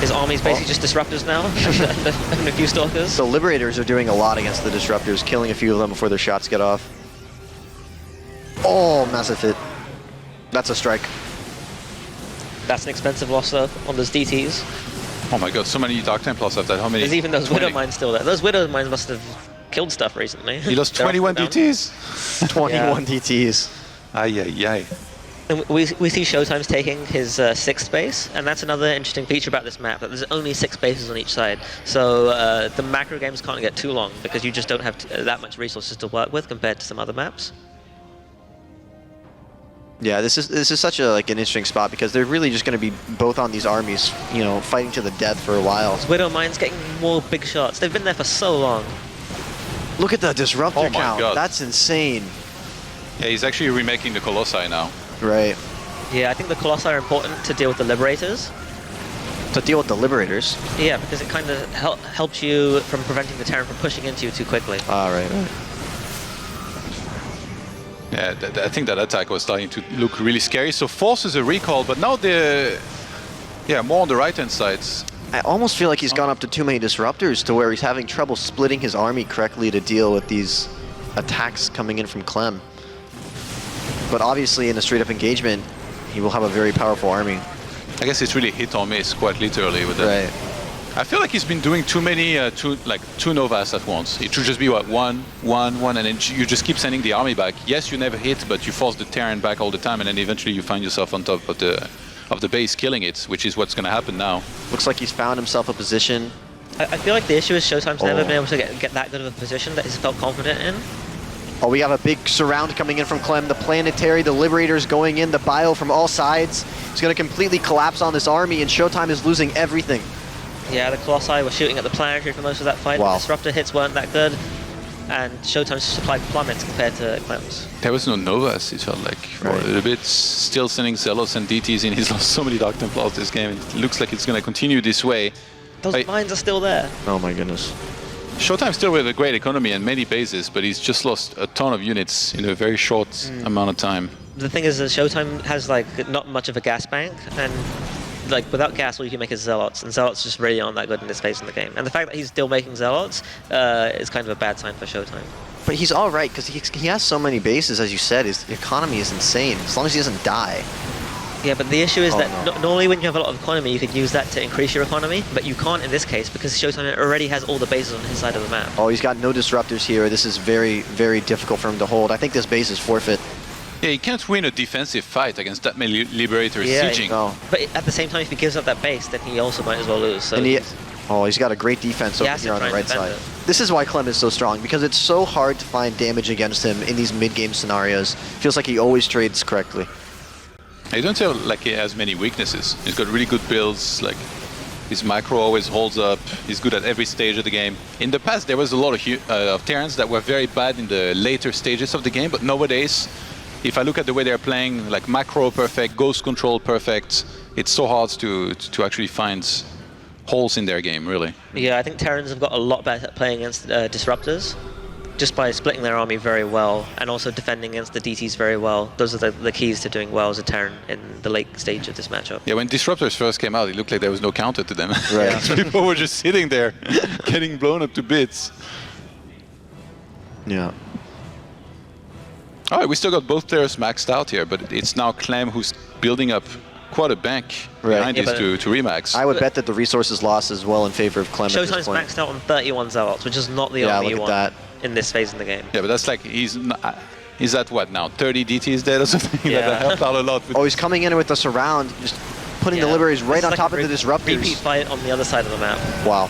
His army's basically just disruptors now, and a few stalkers. The Liberators are doing a lot against the disruptors, killing a few of them before their shots get off. Oh, massive hit. That's a strike. That's an expensive loss though on those DTs. Oh my god, so many Dark Templars have that. How many? There's even those Widow Mines still there. Those Widow Mines must have killed stuff recently. He lost 21 DTs. 21 DTs. Ay, ay, ay. And we see ShoWTime's taking his 6th base, and that's another interesting feature about this map, that there's only 6 bases on each side. So the macro games can't get too long, because you just don't have that much resources to work with compared to some other maps. Yeah, this is such a an interesting spot, because they're really just going to be both on these armies, you know, fighting to the death for a while. Widow Mine's getting more big shots. They've been there for so long. Look at the disruptor Oh my count. God. That's insane. Yeah, he's actually remaking the Colossi now. Right. Yeah, I think the Colossi are important to deal with the Liberators. To deal with the Liberators? Yeah, because it kind of helps you from preventing the Terran from pushing into you too quickly. Ah, right. Yeah, I think that attack was starting to look really scary. So forces a recall, but now they're more on the right-hand sides. I almost feel like he's gone up to too many disruptors to where he's having trouble splitting his army correctly to deal with these attacks coming in from Clem. But obviously in a straight-up engagement, he will have a very powerful army. I guess it's really hit or miss, quite literally, with that. Right. I feel like he's been doing too many, two Novas at once. It should just be what, one, and then you just keep sending the army back. Yes, you never hit, but you force the Terran back all the time, and then eventually you find yourself on top of the base killing it, which is what's going to happen now. Looks like he's found himself a position. I feel like the issue is ShoWTime's never been able to get that good of a position that he's felt confident in. Oh, we have a big surround coming in from Clem. The Planetary, the Liberators going in, the Bile from all sides. It's going to completely collapse on this army, and ShoWTime is losing everything. Yeah, the Colossi were shooting at the Planetary for most of that fight. Wow. The Disruptor hits weren't that good, and ShoWTime's supply plummets compared to Clem's. There was no Novas, it felt like, for a little bit. Still sending Zealots and DTs in. He's lost so many Dark Templars this game. It looks like it's going to continue this way. Those mines are still there. Oh my goodness. ShoWTime still with a great economy and many bases, but he's just lost a ton of units in a very short amount of time. The thing is that ShoWTime has not much of a gas bank, and without gas all you can make is Zealots, and Zealots just really aren't that good in this phase in the game. And the fact that he's still making Zealots is kind of a bad sign for ShoWTime. But he's all right, because he has so many bases, as you said. His economy is insane, as long as he doesn't die. Yeah, but the issue is that normally when you have a lot of economy, you could use that to increase your economy, but you can't in this case because ShoWTime already has all the bases on his side of the map. Oh, he's got no disruptors here. This is very, very difficult for him to hold. I think this base is forfeit. Yeah, he can't win a defensive fight against that many Liberators sieging. No. But at the same time, if he gives up that base, then he also might as well lose. So And he's got a great defense over here on the right side. This is why Clem is so strong, because it's so hard to find damage against him in these mid-game scenarios. Feels like he always trades correctly. I don't feel like he has many weaknesses. He's got really good builds, like his macro always holds up. He's good at every stage of the game. In the past, there was a lot of Terrans that were very bad in the later stages of the game, but nowadays, if I look at the way they're playing, like macro perfect, ghost control perfect, it's so hard to actually find holes in their game, really. Yeah, I think Terrans have got a lot better at playing against disruptors, just by splitting their army very well, and also defending against the DTs very well. Those are the keys to doing well as a Terran in the late stage of this matchup. Yeah, when disruptors first came out, it looked like there was no counter to them. Right. People were just sitting there, getting blown up to bits. Yeah. All right, we still got both players maxed out here, but it's now Clem who's building up quite a bank behind Yeah, this to remax. I would bet that the resources lost as well in favor of Clem at this ShoWTime's point. maxed out on 31 Zealots, which is not the Yeah, only look one at in this phase in the game. Yeah, but that's like, he's at what now, 30 DTs dead or something? Yeah. That helped out a lot. With Oh, he's coming in with the surround, just putting the Liberators right This is on like top a of the disruptors. repeat fight on the other side of the map. Wow.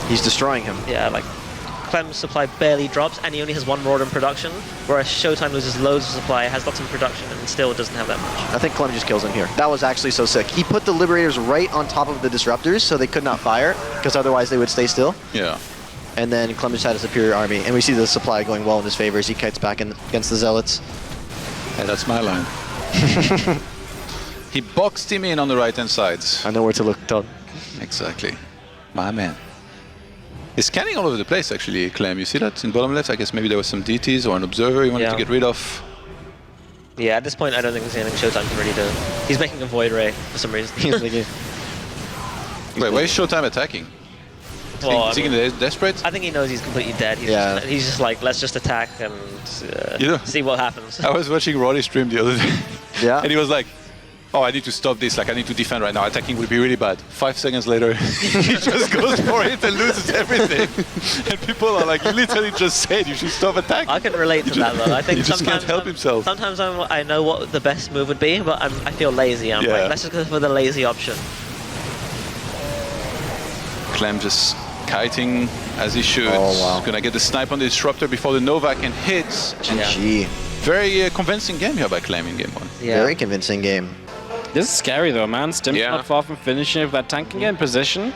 He's destroying him. Yeah, like Clem's supply barely drops, and he only has 1 Rod in production, whereas ShoWTime loses loads of supply, has lots in production, and still doesn't have that much. I think Clem just kills him here. That was actually so sick. He put the Liberators right on top of the disruptors so they could not fire, because otherwise they would stay still. Yeah. And then Clem just had a superior army, and we see the supply going well in his favor as he kites back in against the Zealots. Hey, that's my line. He boxed him in on the right-hand side. I know where to look, Todd. Exactly. My man. He's scanning all over the place, actually, Clem. You see that in bottom left? I guess maybe there was some DTs or an observer he wanted to get rid of. Yeah, at this point, I don't think there's anything ShoWTime can really do. He's making a Void Ray for some reason. Wait, why is ShoWTime attacking? Well, Is he desperate? I think he knows he's completely dead. He's just like, let's just attack and see what happens. I was watching Roddy stream the other day. Yeah. And he was like, oh, I need to stop this. Like, I need to defend right now. Attacking would be really bad. 5 seconds later, he just goes for it and loses everything. And people are like, you literally just said you should stop attacking. I can relate to that though. I think he just sometimes can't help himself. Sometimes I know what the best move would be, but I feel lazy. I'm like, let's just go for the lazy option. Clem just kiting as he should. Oh, wow. Gonna get the snipe on the disruptor before the Nova can hit. GG. Very convincing game here by Clem in game 1. Yeah. Very convincing game. This is scary though, man. Stim's not far from finishing with that tank again position.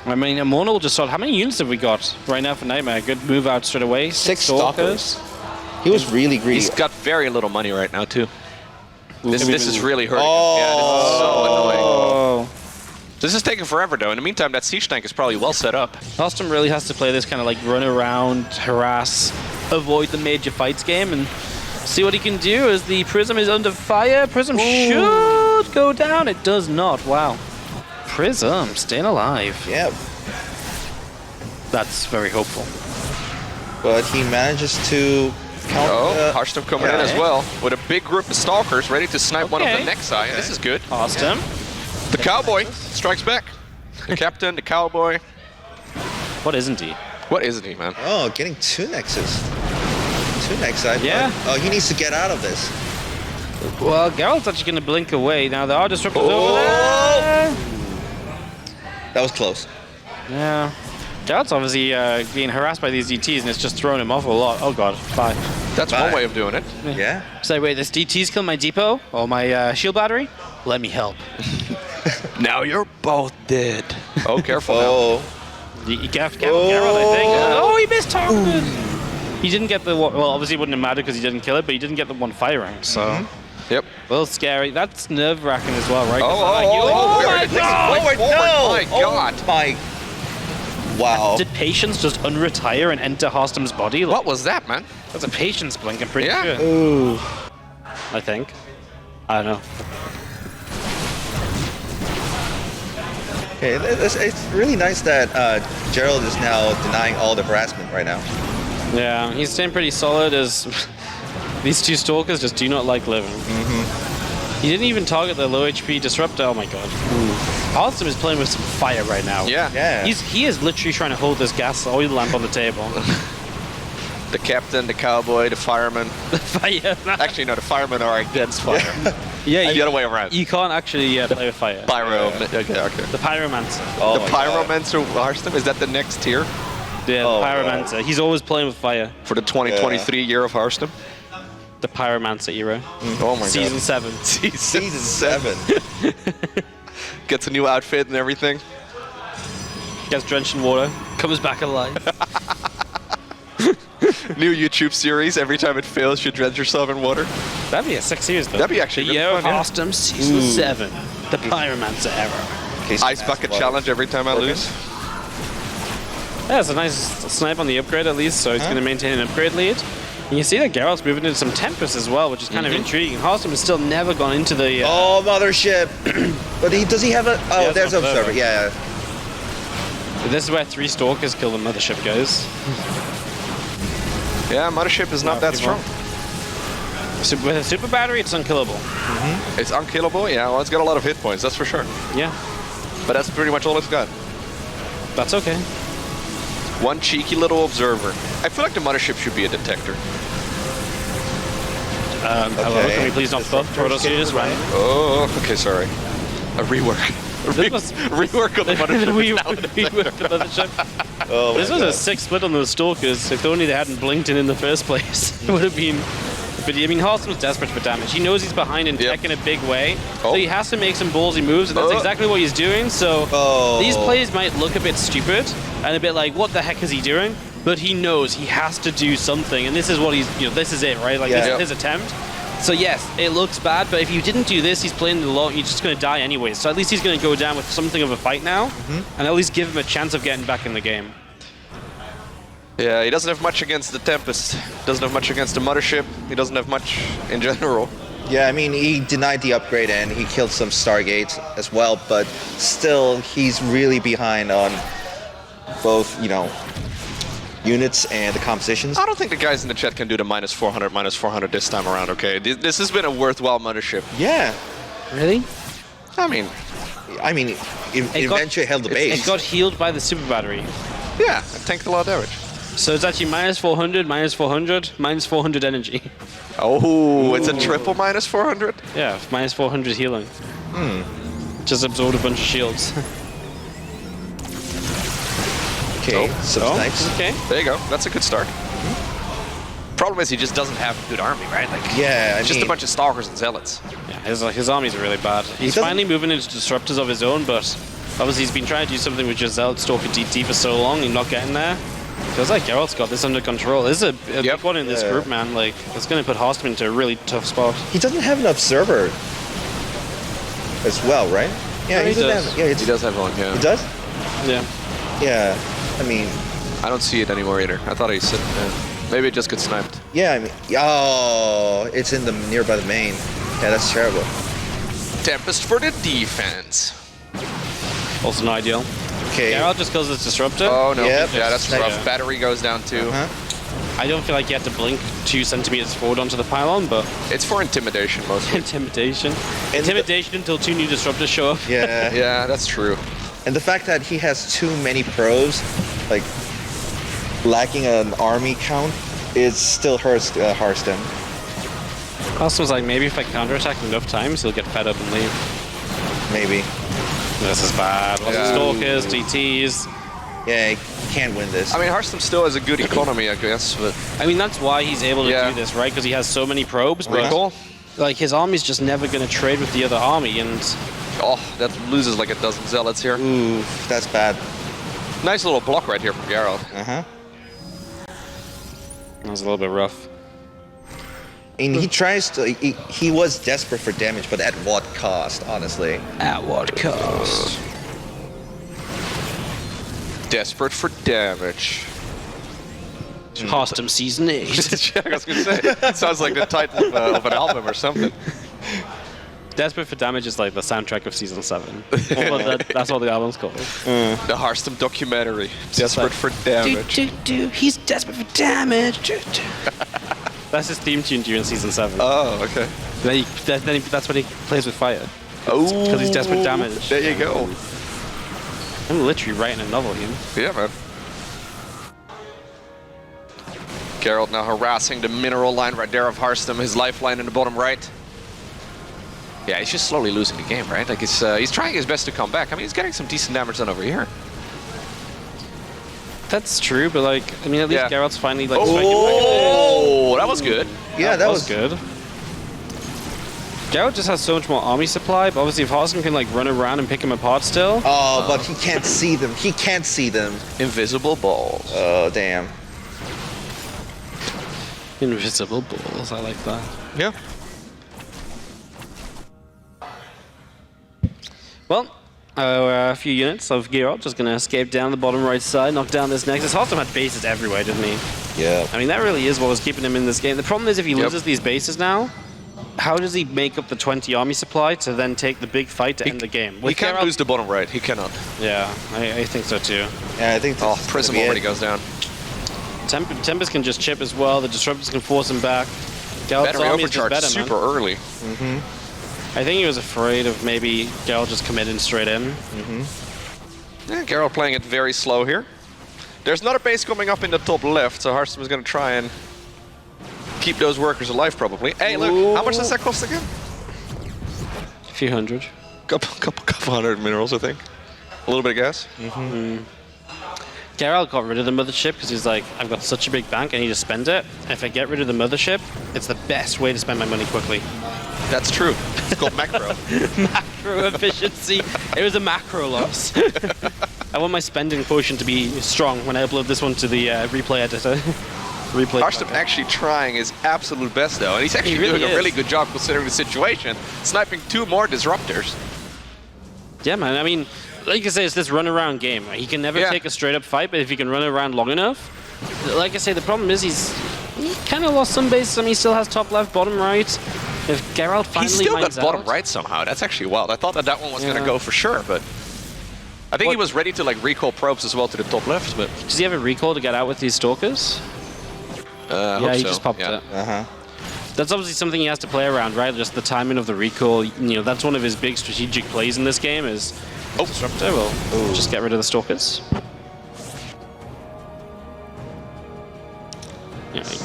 I mean, Immortal just saw how many units have we got right now for Nightmare? Good move out straight away. 6 Stalkers. He was really greedy. He's got very little money right now, too. This is really hurting him. Yeah, this is so annoying. This is taking forever, though. In the meantime, that siege tank is probably well set up. Harstem really has to play this kind of like run around, harass, avoid the major fights game, and see what he can do as the Prism is under fire. Prism should go down. It does not. Wow. Prism staying alive. Yeah, That's very hopeful. but he manages to counter. Oh, Harstem coming in as well with a big group of stalkers ready to snipe one of the next eye. This is good. Harstem. The cowboy strikes back. The captain, the cowboy. What isn't he? What isn't he, man? Oh, getting 2 Nexus. 2 Nexus. Yeah. Oh, he needs to get out of this. Well, Geralt's actually going to blink away. Now there are disruptors over there. That was close. Yeah. Geralt's obviously being harassed by these DTs, and it's just throwing him off a lot. Oh god, bye. That's one way of doing it. Yeah. So wait, this DT's killed my depot or my shield battery? Let me help. Now you're both dead. Oh, careful Oh. You have to get Geralt, I think. Oh, he missed targeted. He didn't get the one. Well, obviously it wouldn't have mattered because he didn't kill it, but he didn't get the one firing. So, Yep. a little scary. That's nerve-wracking as well, right? Oh my god! My god! Oh my. Wow. Did Patience just unretire and enter Harstem's body? What was that, man? That's a Patience blink, I'm pretty Yeah. sure. Ooh. I think. I don't know. Okay, it's really nice that Geralt is now denying all the harassment right now. Yeah, he's staying pretty solid as these 2 Stalkers just do not like living. He didn't even target the low HP Disruptor. Oh my god. Harstem is playing with some fire right now. Yeah. Yeah. He is literally trying to hold this gas oil lamp on the table. The captain, the cowboy, the fireman. Fire. Actually, no, the firemen are against fire. Yeah, The other way around. You can't actually play with fire. Pyro. Okay. The Pyromancer. Oh The my God. Pyromancer Harstem, is that the next tier Yeah, Oh, the Pyromancer. He's always playing with fire. for the 2023 year of Harstem? The Pyromancer era. Oh my Season 7. Season 7. Gets a new outfit and everything. Gets drenched in water. Comes back alive. New YouTube series. Every time it fails, you drench yourself in water. That'd be a sick series, though. That'd be actually the really year of fun, yeah. Harstem, Season 7. The Pyromancer era. Okay, Ice bucket challenge every time I lose. Yeah, it's a nice snipe on the upgrade at least, so he's going to maintain an upgrade lead. And you see that Geralt's moving into some Tempest as well, which is kind of intriguing. Harstem has still never gone into the... Oh, Mothership! But does he have a... Oh, Yeah, there's it's Observer. Observer. Yeah. This is where 3 Stalkers kill the Mothership, guys. Yeah, Mothership is not that strong. So with a super battery, it's unkillable. It's unkillable. Yeah, well, it's got a lot of hit points, that's for sure. Yeah, But that's pretty much all it's got. that's okay. One cheeky little observer. I feel like the Mothership should be a detector. Hello, can we please not stop? Protoss just right. Oh, okay, sorry. A rework. Rework of the Mothership. Oh, This was a sick split on those Stalkers. If only they hadn't blinked in the first place, it would have been. But I mean, Harstem was desperate for damage. He knows he's behind in tech in a big way, so he has to make some ballsy moves, and that's exactly what he's doing. So these plays might look a bit stupid and a bit like, what the heck is he doing? But he knows he has to do something, and this is what he's, this is it, right? Like this is his attempt. So yes, it looks bad, but if you didn't do this, he's playing the long, you're just going to die anyways. So at least he's going to go down with something of a fight now, and at least give him a chance of getting back in the game. Yeah, he doesn't have much against the Tempest. Doesn't have much against the Mothership. He doesn't have much in general. Yeah, I mean, he denied the upgrade and he killed some Stargates as well, but still, he's really behind on both, units and the compositions. I don't think the guys in the chat can do the -400 this time around, okay? This has been a worthwhile Mothership. Yeah. Really? I mean, it eventually held the base. It got healed by the super battery. Yeah, it tanked a lot of damage. So it's actually -400, -400, -400 energy. Oh, it's a triple -400? Yeah, -400 healing. Just absorbed a bunch of shields. Okay, some snipes. Okay. There you go. That's a good start. Problem is he just doesn't have a good army, right? Like, Yeah, it's just a bunch of stalkers and zealots. Yeah, his armies are really bad. He's finally moving into disruptors of his own, but obviously he's been trying to do something with just Zealot Stalker DT for so long and not getting there. Feels like Geralt's got this under control. This is a big one in this group, man. Like, it's going to put Harstem into a really tough spot. He doesn't have an observer as well, right? Yeah, he does. He does have one, yeah. He does? Yeah. Yeah, I mean... I don't see it anymore either. I thought he was sitting there. Maybe it just gets sniped. Yeah, I mean... Oh, it's in the nearby the main. Yeah, that's terrible. Tempest for the defense. Also not ideal. Okay. Geralt just kills his disruptor. Oh, no. Yep. Yeah, that's rough. Yeah. Battery goes down too. I don't feel like you have to blink 2 centimeters forward onto the pylon, but... It's for intimidation mostly. Intimidation. Intimidation until 2 new disruptors show up. Yeah. Yeah, that's true. And the fact that he has too many pros, like lacking an army count, it still hurts Harstem. Harstem's like, maybe if I counterattack enough times, he'll get fed up and leave. Maybe. This is bad. Lots of Stalkers, DTs. Yeah, he can't win this. I mean, Harstem still has a good economy, I guess, but... I mean, that's why he's able to do this, right? Because he has so many probes, but like his army's just never going to trade with the other army, and... Oh, that loses like a dozen zealots here. Ooh, that's bad. Nice little block right here from Geralt. That was a little bit rough. And he tries to... He was desperate for damage, but at what cost, honestly? At what cost? Desperate for damage. Harstem Season 8. I was going to say, it sounds like the title of an album or something. Desperate for Damage is like the soundtrack of Season 7. That's what the album's called. The Harstem documentary. Desperate for damage. He's desperate for damage. That's his theme tune during Season 7. Oh, okay. That's when he plays with fire. Oh, because he's desperate for damage. There you go. I'm literally writing a novel here. Yeah, man. Geralt now harassing the mineral line right there of Harstem, his lifeline in the bottom right. Yeah, he's just slowly losing the game, right? Like he's trying his best to come back. I mean, he's getting some decent damage done over here. That's true, but like, I mean, at least Geralt's finally like. Oh, that was good. Yeah, that was good. Geralt just has so much more army supply, but obviously if Harstem can like run around and pick him apart still. Oh, but he can't see them. He can't see them. Invisible balls. Oh, damn. Invisible balls, I like that. Yeah. Well, a few units of Geralt just going to escape down the bottom right side, knock down this Nexus. Harstem had bases everywhere, didn't he? Yeah. I mean, that really is what was keeping him in this game. The problem is if he loses these bases now, how does he make up the 20 army supply to then take the big fight to end the game? He can't lose the bottom right. He cannot. Yeah, I think so too. Yeah, I think Prism already goes down. Tempest can just chip as well. The Disruptors can force him back. Geralt's Battery army is just overcharge better, super man. early. I think he was afraid of maybe Geralt just committing straight in. Yeah, Geralt playing it very slow here. There's another base coming up in the top left, so Harstem is going to try and keep those workers alive, probably. Hey, look, how much does that cost again? A few hundred. Couple hundred minerals, I think. A little bit of gas. Geralt got rid of the mothership because he's like, I've got such a big bank, I need to spend it. If I get rid of the mothership, it's the best way to spend my money quickly. That's true. It's called macro. Macro efficiency. It was a macro loss. I want my spending quotient to be strong when I upload this one to the replay editor. Harstem actually trying his absolute best, though, and he's actually doing a really good job considering the situation, sniping 2 more disruptors. Yeah, man. I mean, like I say, it's this run-around game. He can never take a straight-up fight, but if he can run around long enough, like I say, the problem is he kind of lost some bases. I mean, he still has top left, bottom right. If Geralt finally He's still got mines bottom out, right somehow. That's actually wild. I thought that one was going to go for sure, but I think he was ready to like recall probes as well to the top left. But does he have a recall to get out with these stalkers? Yeah, he just popped it. That's obviously something he has to play around, right? Just the timing of the recall. You know, that's one of his big strategic plays in this game is Disruptor. We'll just get rid of the stalkers.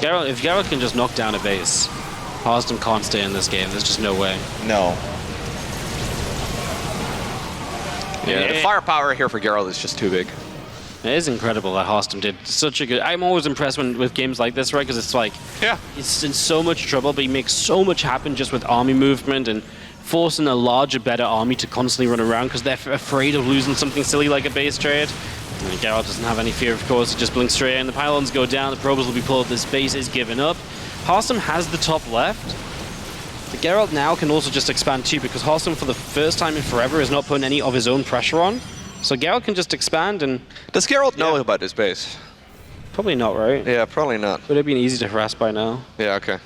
Yeah, if Geralt can just knock down a base, Harstem can't stay in this game. There's just no way. No. Yeah, the firepower here for Geralt is just too big. It is incredible that Harstem did such a good... I'm always impressed with games like this, right? Because it's like... Yeah. He's in so much trouble, but he makes so much happen just with army movement and forcing a larger, better army to constantly run around because they're afraid of losing something silly like a base trade. And Geralt doesn't have any fear, of course. He just blinks straight in. The pylons go down. The probes will be pulled. This base is given up. Harstem has the top left. The Geralt now can also just expand too because Harstem, for the first time in forever, is not putting any of his own pressure on. So Geralt can just expand and... Does Geralt know about this base? Probably not, right? Yeah, probably not. Would have been easy to harass by now. Yeah, okay.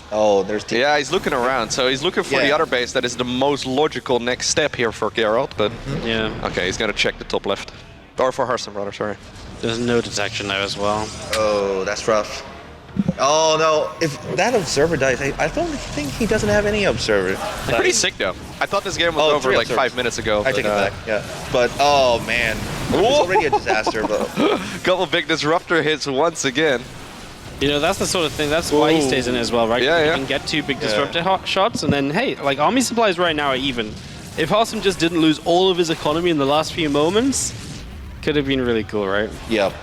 Oh, there's... Yeah, he's looking around, so he's looking for the other base that is the most logical next step here for Geralt, but... Yeah. Okay, he's gonna check the top left. Or for Harstem, rather, sorry. There's no detection there as well. Oh, that's rough. Oh no, if that observer dies, I don't think he doesn't have any observer. Pretty sick though. I thought this game was over like 5 minutes ago. I take it back, yeah. But oh man, it's already a disaster, but... Couple big disruptor hits once again. You know, that's the sort of thing, that's why he stays in it as well, right? Yeah, you can get 2 big disruptor shots, and then, hey, like, army supplies right now are even. If Harstem just didn't lose all of his economy in the last few moments, could have been really cool, right? Yep.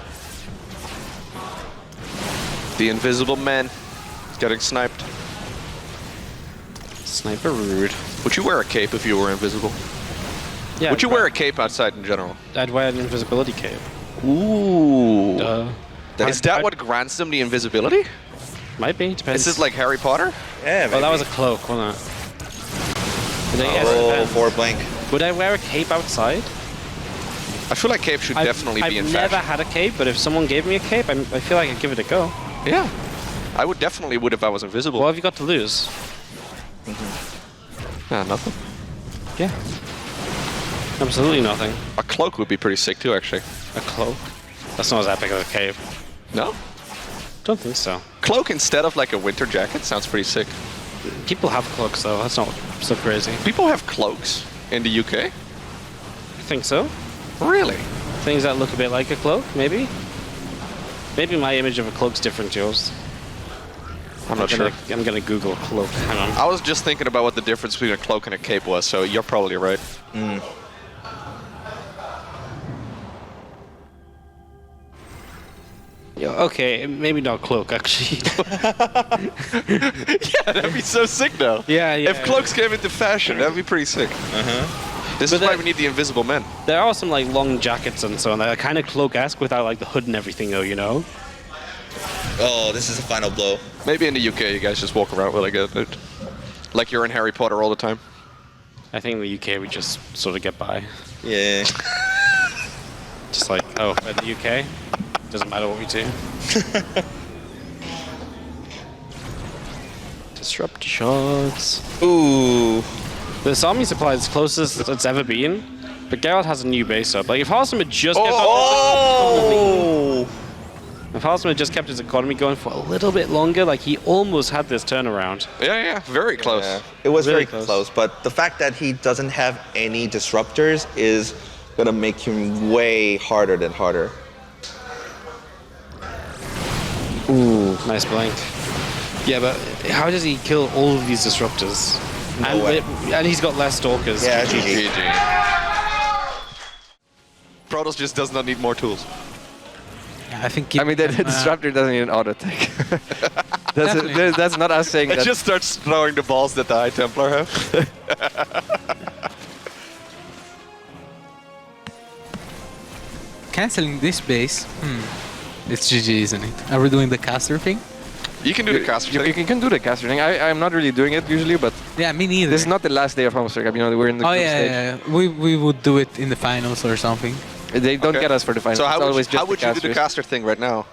The invisible man is getting sniped. Sniper rude. Would you wear a cape if you were invisible? Yeah. Would you wear a cape outside in general? I'd wear an invisibility cape. Ooh. Is that what grants them the invisibility? Might be, depends. Is this like Harry Potter? Yeah, maybe. Oh, that was a cloak, wasn't it? Oh, forward blank. Would I wear a cape outside? I feel like cape should definitely be in fashion. I've never had a cape, but if someone gave me a cape, I feel like I'd give it a go. Yeah. I would definitely if I was invisible. What have you got to lose? Nothing. Yeah. Absolutely nothing. A cloak would be pretty sick too, actually. A cloak? That's not as epic as a cape. No? Don't think so. Cloak instead of like a winter jacket sounds pretty sick. People have cloaks though, that's not so crazy. People have cloaks in the UK? I think so. Really? Things that look a bit like a cloak, maybe? Maybe my image of a cloak's different to yours. I'm not sure. I'm gonna Google cloak. Hang on. I was just thinking about what the difference between a cloak and a cape was, so you're probably right. Yeah, okay, maybe not cloak actually. Yeah, that'd be so sick though. Yeah. If cloaks came into fashion, that'd be pretty sick. This is why we need the invisible men. There are some like long jackets and so on that are kind of cloak-esque without like the hood and everything though, you know? Oh, this is the final blow. Maybe in the UK you guys just walk around like like you're in Harry Potter all the time. I think in the UK we just sort of get by. Yeah. Just like, oh, in the UK, doesn't matter what we do. Disrupt shots. Ooh. This army supply is closest it's ever been, but Geralt has a new base up. Like if Harstem had just kept if Harstem had just kept his economy going for a little bit longer, like he almost had this turnaround. Yeah, very close. Yeah. It was Really very close, but the fact that he doesn't have any disruptors is gonna make him way harder than harder. Ooh, nice blank. Yeah, but how does he kill all of these disruptors? No way. And he's got less stalkers. Yeah, GG. Protoss just does not need more tools. I think. I mean, the disruptor doesn't need an auto attack. That's not us saying It that. just starts throwing the balls that the High Templar have. Canceling this base. It's GG, isn't it? Are we doing the caster thing? You can do the caster You thing. can do the caster thing. I'm not really doing it usually, but Yeah, me neither. this is not the last day of Homestory Cup. You know, we're in the Oh group yeah, stage. yeah, we would do it in the finals or something. They don't Okay. get us for the finals. So It's how always just would you do the casters. caster thing right now?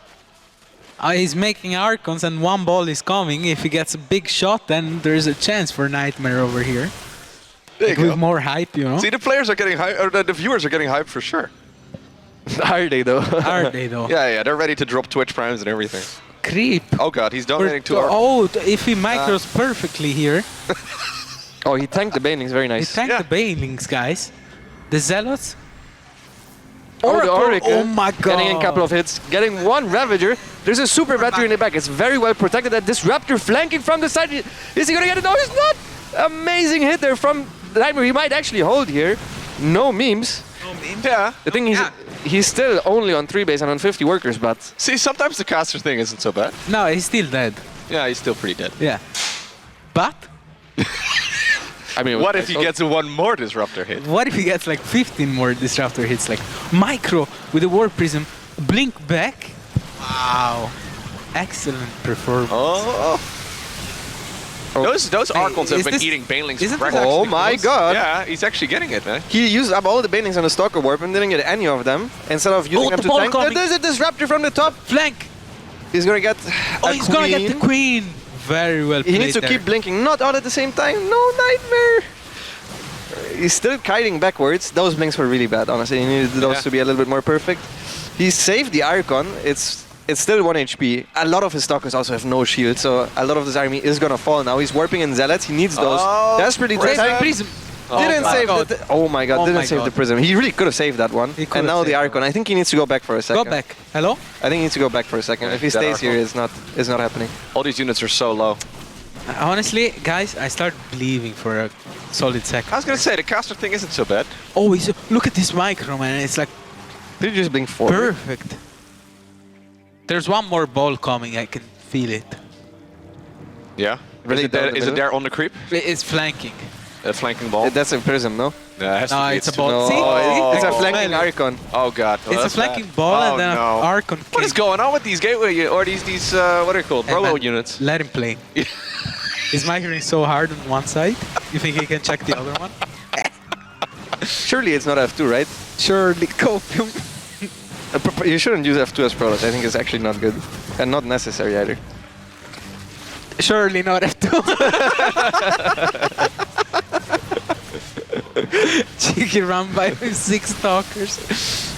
He's making Archons and one ball is coming. If he gets a big shot, then there's a chance for Nightmare over here. There you With go. more hype, you know? See, the players are getting hype, or the viewers are getting hyped for sure. Are they though? Are they though? Yeah, they're ready to drop Twitch primes and everything. Creep. Oh god, he's dominating 2 hours. Oh, if he micros perfectly here, Oh, he tanked the banelings. Very he nice. tanked Yeah. the Banelings, guys. The Zealots. Oh, the Oracle. Oh my god. Getting a couple of hits. Getting one Ravager. There's a super battery in the back. It's very well protected. That Disruptor flanking from the side. Is he gonna get it? No, he's not. Amazing hit there from Nightmare. He might actually hold here. No memes. Yeah. The thing is, he's still only on 3 base and on 50 workers, but See, sometimes the caster thing isn't so bad. No, he's still dead. Yeah, he's still pretty dead. Yeah. But I mean, What if he gets one more disruptor hit? what if he gets like 15 more disruptor hits, like micro with a Warp Prism, blink back? Wow. Excellent performance. Oh. Those Archons have is been this- eating banelings isn't for this breakfast. Oh my god. Yeah, he's actually getting it, man. He used up all the banelings on the Stalker Warp and didn't get any of them. Instead of using them the to ball tank. coming. There's a Disruptor from the top. Flank! He's gonna get Oh, a he's gonna get the queen. queen! Very well played He needs to there. keep blinking, not all at the same time. No Nightmare! He's still kiting backwards. Those blinks were really bad, honestly. He needed those to be a little bit more perfect. He saved the Archon. It's still 1 HP. A lot of his Stalkers also have no shield, so a lot of this army is gonna fall now. He's warping in Zealots. He needs those. Oh, Desperately Save trying. the Prism! Didn't my save God. the. Oh my god! Oh Didn't my save the God. Prism. He really could have saved that one. He could And have now the saved Archon. I think he needs to go back for a second. Go back. Hello? I think he needs to go back for a second. If he that stays here, Archon. it's not happening. All these units are so low. Honestly, guys, I start believing for a solid second. I was gonna say, the caster thing isn't so bad. Oh, look at this micro, man. It's like Did you just blink forward? perfect. There's one more ball coming. I can feel it. Yeah. Really Is it there, down the is it middle? there on the creep? It's flanking. A flanking ball? That's a Prism, no? Yeah, it has No, to be. it's a too- ball. No, See? it's a See? flanking Smell it. Archon. Oh god. Well, It's a that's flanking bad. ball Oh, and then no. an Archon What is king. going on with these gateway or these what are they called? Hey, Robo man, units. Let him play. He's microing so hard on one side. You think he can check the other one? Surely it's not F2, right? Surely, copium. You shouldn't use F2 as Protoss. I think it's actually not good. And not necessary either. Surely not F2. Cheeky run by 6 stalkers.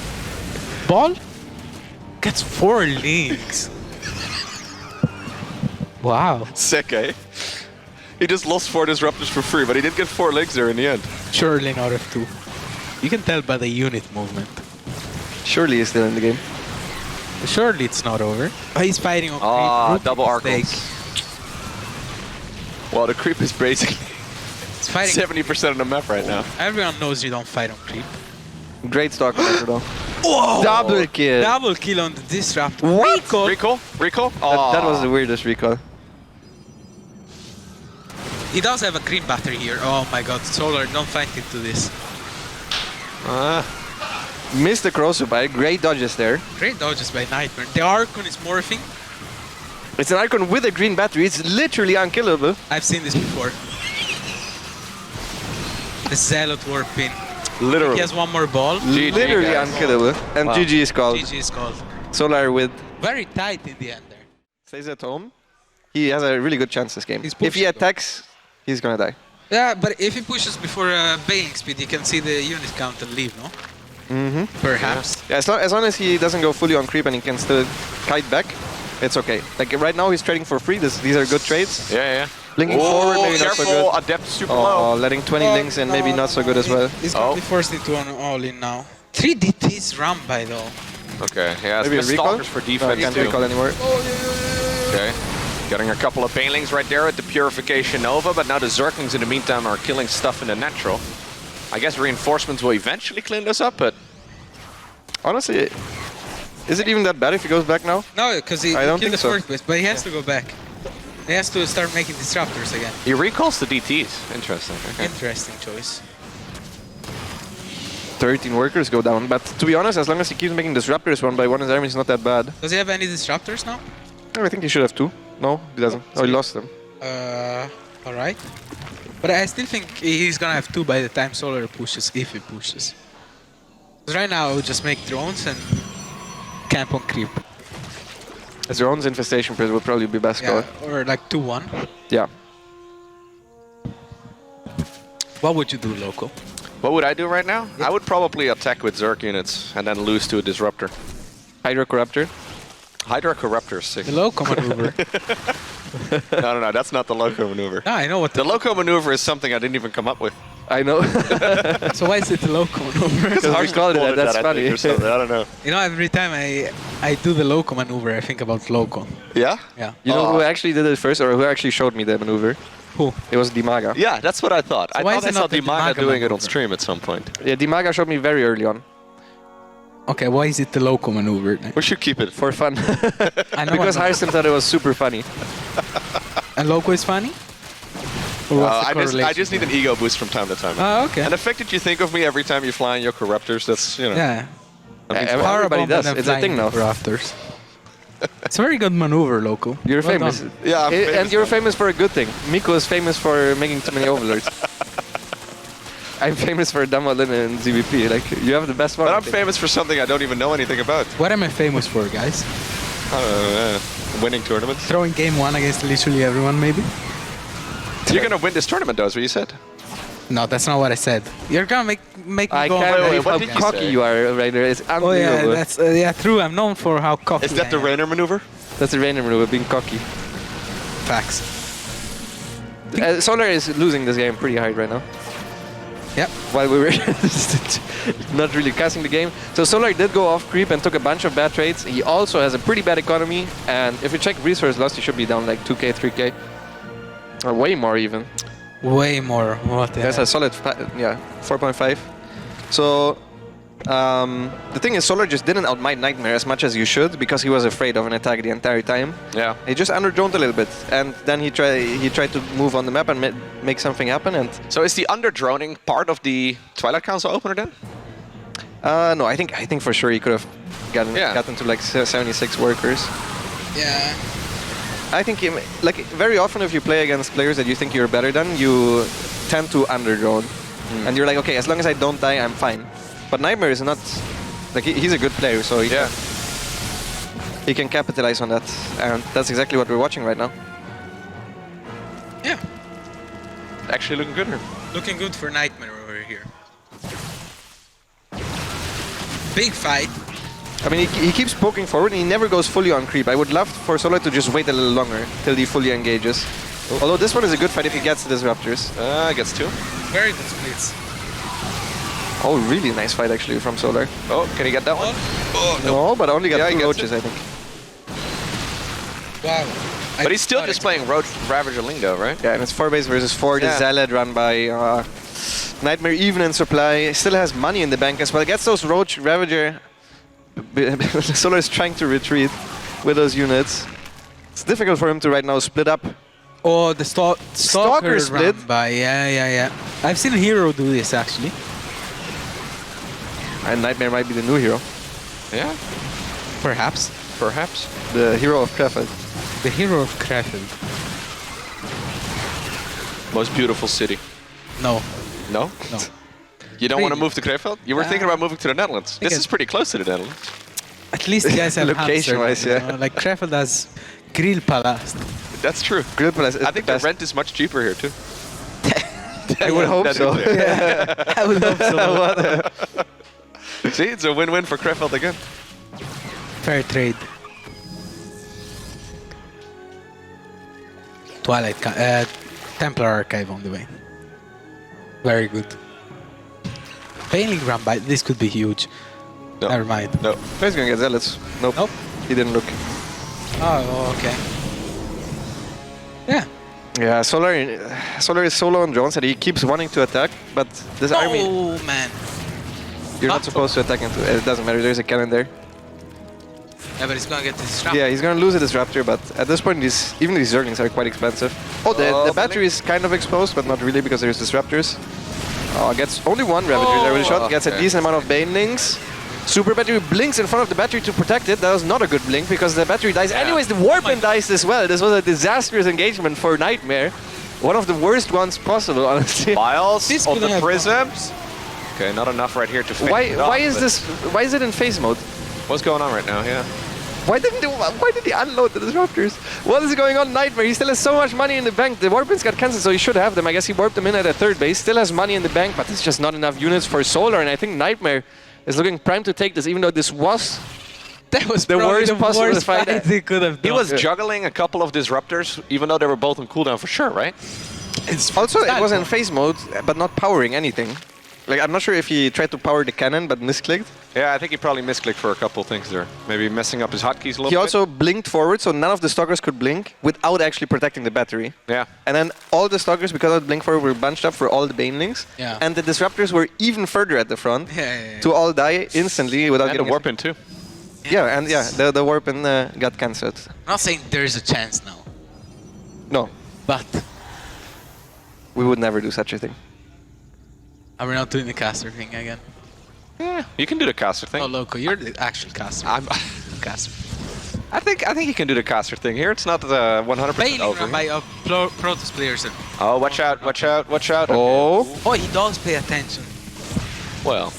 Ball gets 4 links. Wow. Sick, eh? He just lost 4 disruptors for free, but he did get 4 legs there in the end. Surely not F2. You can tell by the unit movement. Surely he's still in the game. Surely it's not over. Oh, he's fighting on Ah, creep. double Mistake. Archons. Well, the creep is basically He's fighting. 70% of the map right now. Everyone knows you don't fight on creep. Great Stalker measure though. Whoa! Double kill. Double kill on the disrupt. What? Recall. Recall? Recall? That was the weirdest recall. He does have a green battery here. Oh my god, Solar, don't fight into this. Missed the crossfire. Great dodges there. Great dodges by Nightmare. The Archon is morphing. It's an Icon with a green battery. It's literally unkillable. I've seen this before. The Zealot Warp in. Literally. He has one more ball. GG, Literally guys. unkillable. And Wow. GG is called. GG is called. Solar with Very tight in the end there. stays at home. He has a really good chance this game. He's If he pushing. attacks, he's gonna die. Yeah, but if he pushes before bailing speed, you can see the unit count and leave, no? Mm-hmm. Perhaps. Yeah, as long as he doesn't go fully on creep and he can still kite back, it's okay. Like right now he's trading for free. These are good trades. Yeah. Linking forward, maybe not so Careful, good. Adept super Oh, low. letting 20 links in, maybe not so good as well. He's gonna be forced into an all-in now. 3 DTs run by though. Okay, yeah, Maybe a it's recall? stalkers for No, I defense can't too. recall anymore. Okay, getting a couple of banelings right there at the Purification Nova, but now the Zerglings in the meantime are killing stuff in the natural. I guess reinforcements will eventually clean this up, but Honestly, is it even that bad if he goes back now? No, because he I don't killed think the so. first base, but he has to go back. He has to start making disruptors again. he recalls the DTs. Interesting. Okay. Interesting choice. 13 workers go down, but to be honest, as long as he keeps making disruptors one by one, his army is not that bad. Does he have any disruptors now? I think he should have 2. No, he doesn't. Oh, he lost them. Alright. But I still think he's gonna have 2 by the time Solar pushes, if he pushes. Because right now I would just make drones and camp on creep. As your own infestation prison would probably be best Yeah, call. or like 2-1. Yeah. What would you do, Loco? What would I do right now? I would probably attack with Zerg units and then lose to a disruptor. Hydra Corruptor. Hydra Corruptor is sick. The Loco maneuver. No, that's not the Loco maneuver. No, I know what The Loco maneuver is something I didn't even come up with. I know. So why is it the Loco maneuver? Because we called it that, that's I funny. think, or something. I don't know. You know, every time I do the Loco maneuver, I think about Loco. Yeah? Yeah. You know who actually did it first, or who actually showed me the maneuver? Who? It was Dimaga. Yeah, that's what I thought. So why I is thought it I saw not the Dimaga Dimaga doing it on maneuver? stream at some point. Yeah, Dimaga showed me very early on. Okay, why is it the Loco maneuver then? We should keep it. For fun. I know Because I know. Harstem thought it was super funny. And Loco is funny? Or what's the I correlation just need an ego boost from time to time. Oh, okay. And the fact that you think of me every time you fly in your Corruptors, that's, you know. Yeah. Everybody does. It's a thing now. Rafters. It's a very good maneuver, Loco. You're Well famous. done. Yeah, I'm famous And you're for it. famous for a good thing. Miko is famous for making too many overlords. I'm famous for Damolin and ZVP. Like, you have the best one. But I I'm think. famous for something I don't even know anything about. What am I famous for, guys? I don't know, winning tournaments. Throwing game 1 against literally everyone, maybe? You're gonna win this tournament, though, is what you said. No, that's not what I said. You're gonna make me I go on can't very believe what how did you cocky say? you are right there. It's Oh yeah, unbelievable. that's yeah, true. I'm known for how cocky Is that I the am. Rainer maneuver? That's the Rainer maneuver, being cocky. Facts. Solar is losing this game pretty hard right now. Yep. While we were not really casting the game. So Solar did go off creep and took a bunch of bad trades. He also has a pretty bad economy. And if you check resource loss, he should be down like 2k, 3k. Or way more even. Way more. What the That's hell? a solid, 4.5. So the thing is, Solar just didn't outmind Nightmare as much as you should because he was afraid of an attack the entire time. Yeah. He just underdroned a little bit, and then he tried to move on the map and make something happen. And So is the under-droning part of the Twilight Council opener then? no, I think for sure he could have gotten to like 76 workers. Yeah. I think like very often if you play against players that you think you're better than, you tend to underdrone, and you're like, okay, as long as I don't die, I'm fine. But Nightmare is not like he's a good player, so he can capitalize on that, and that's exactly what we're watching right now. Yeah. Actually looking good here. Looking good for Nightmare over here. Big fight. I mean, he keeps poking forward and he never goes fully on creep. I would love for Solar to just wait a little longer till he fully engages. Although this one is a good fight if he gets the disruptors. Gets 2. Very good splits. Oh, really nice fight actually from Solar. Oh, can he get that one? Oh, No, but only got Yeah, he 2 gets roaches, it. I think. Wow. But he's still just playing Roach Ravager Lingo, right? Yeah, and it's 4 base versus 4. The Yeah. Zealot run by Nightmare even in supply. Still has money in the bank as well. Gets those Roach Ravager. Solar is trying to retreat with those units. It's difficult for him to right now split up. Oh, the Stalker split. run by. Yeah. I've seen Hero do this actually. And Nightmare might be the new hero. Yeah, Perhaps. perhaps. The hero of Krefeld. The hero of Krefeld. Most beautiful city. No. No? No. You don't want to Really? move to Krefeld? You were thinking about moving to the Netherlands. This is pretty close to the Netherlands. At least you guys have Location-wise, Amsterdam, yeah. you know? Like Krefeld has Grillpalast. That's true. Grill Palace is I think the the best. rent is much cheaper here too. I would hope so. I would hope so. See, it's a win-win for Krefeld again. Fair trade. Templar Archive on the way. Very good. Painting run by this could be huge. No. Never mind. No. He's gonna get zealots. Nope. Nope. He didn't look. Oh, okay. Yeah. Yeah, Solar is solo on drones and he keeps wanting to attack, but this army, Oh man. you're not supposed to attack into it. It doesn't matter, there's a cannon there. Yeah, but he's gonna get this trap. Yeah, he's gonna lose a disruptor, but at this point, even these Zerglings are quite expensive. Oh, the battery is kind of exposed, but not really because there's disruptors. Oh, gets only one Ravager there with a shot, gets a decent amount of Banelings. Super battery blinks in front of the battery to protect it. That was not a good blink because the battery dies. Yeah. Anyways, the Warpin dies as well. This was a disastrous engagement for Nightmare. One of the worst ones possible, honestly. Files This on could the have prisms. Okay, not enough right here to finish Why it off, is but this? Why is it in phase mode? What's going on right now? Yeah. Why did he unload the disruptors? What is going on, Nightmare? He still has so much money in the bank. The Warpins got cancelled, so he should have them. I guess he warped them in at a third base. Still has money in the bank, but it's just not enough units for Solar. And I think Nightmare is looking primed to take this, even though this was That was the probably worst the possible worst fight. fight they could have done. He was juggling a couple of disruptors, even though they were both on cooldown for sure, right? Also, it was in phase mode, but not powering anything. Like, I'm not sure if he tried to power the cannon, but misclicked. Yeah, I think he probably misclicked for a couple of things there. Maybe messing up his hotkeys a little He bit. also blinked forward, so none of the stalkers could blink without actually protecting the battery. Yeah. And then all the stalkers, because of blink forward, were bunched up for all the banelings. Yeah. And the disruptors were even further at the front Yeah. to all die instantly without And getting the warp in too. Yeah, and yeah, the warpin got cancelled. I'm not saying there's a chance now, No, but we would never do such a thing. are we not doing the caster thing again? Yeah, you can do the caster thing. Oh, Loco, you're the actual caster. I'm, caster. I think you can do the caster thing here. It's not 100% Bailing over. run by Protoss players. And Oh, watch out! Watch out! Watch out! Oh, oh, he does pay attention. Well,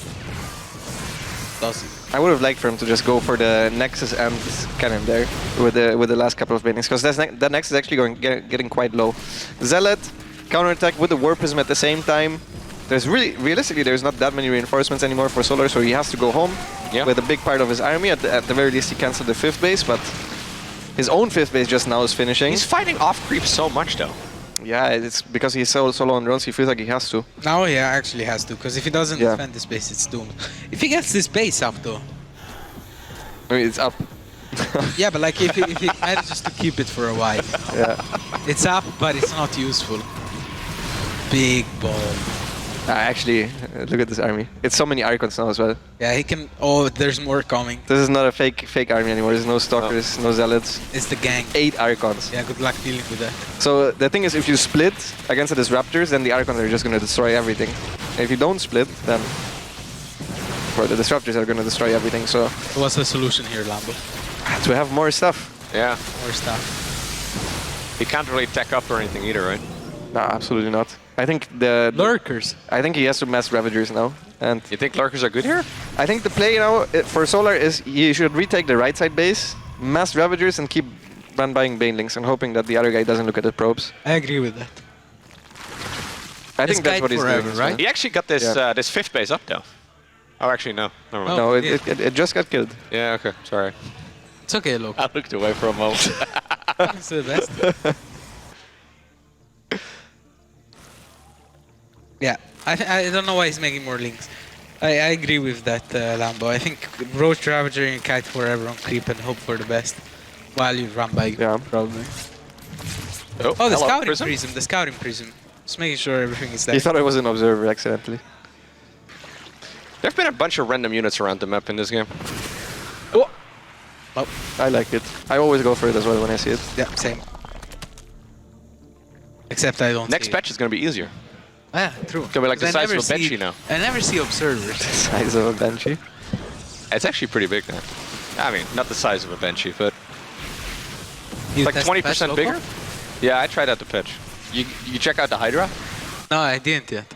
Does he? I would have liked for him to just go for the Nexus and cannon there with the last couple of banelings, because that Nexus is actually getting quite low. Zealot, counterattack with the Warp Prism at the same time. There's realistically, there's not that many reinforcements anymore for Solar, so he has to go home with a big part of his army. At the very least, he canceled the 5th base, but his own 5th base just now is finishing. he's fighting off creep so much though. Yeah, it's because he's solo on drones, he feels like he has to. Now he actually has to, because if he doesn't defend this base, it's doomed. If he gets this base up though. I mean, it's up. Yeah, but like if he manages to keep it for a while. Yeah. It's up, but it's not useful. Big ball. Actually, look at this army. It's so many Archons now as well. Yeah, he can. Oh, there's more coming. This is not a fake army anymore. There's no Stalkers, no Zealots. It's the gang. 8 Archons. Yeah, good luck dealing with that. So the thing is, if you split against the Disruptors, then the Archons are just going to destroy everything. And if you don't split, then well, the Disruptors are going to destroy everything. So What's the solution here, Lambo? to have more stuff. Yeah. More stuff. He can't really tech up or anything either, right? No, absolutely not. I think the Lurkers. I think he has to mass Ravagers now. And You think lurkers are good here? I think the play now for Solar is he should retake the right side base, mass Ravagers, and keep run buying Banelings and hoping that the other guy doesn't look at the probes. I agree with that. I It's think that's guide what he's forever, doing. right? He actually got this Yeah. this 5th base up though. Oh, actually no. Never mind. No, yeah. it just got killed. Yeah. Okay. Sorry. It's okay, Loco. I looked away for a moment. It's the best. Yeah, I don't know why he's making more links. I agree with that, Lambo. I think Roach Ravager and Kite forever on creep and hope for the best while you run by. Yeah. Probably. Oh, Oh, the hello, scouting Prism. prism. The scouting prism. Just making sure everything is there. He thought I was an observer accidentally. There've been a bunch of random units around the map in this game. Oh, I like it. I always go for it as well when I see it. yeah, same. Except I don't. Next see patch is gonna be easier. it. Yeah, true. Gonna be like the Because I size of never a Banshee see- now. I never see observers. Size of a Banshee. It's actually pretty big now. I mean, not the size of a Banshee, but You It's like test patch 20% local? bigger? Yeah, I tried out the pitch. You check out the Hydra? No, I didn't yet.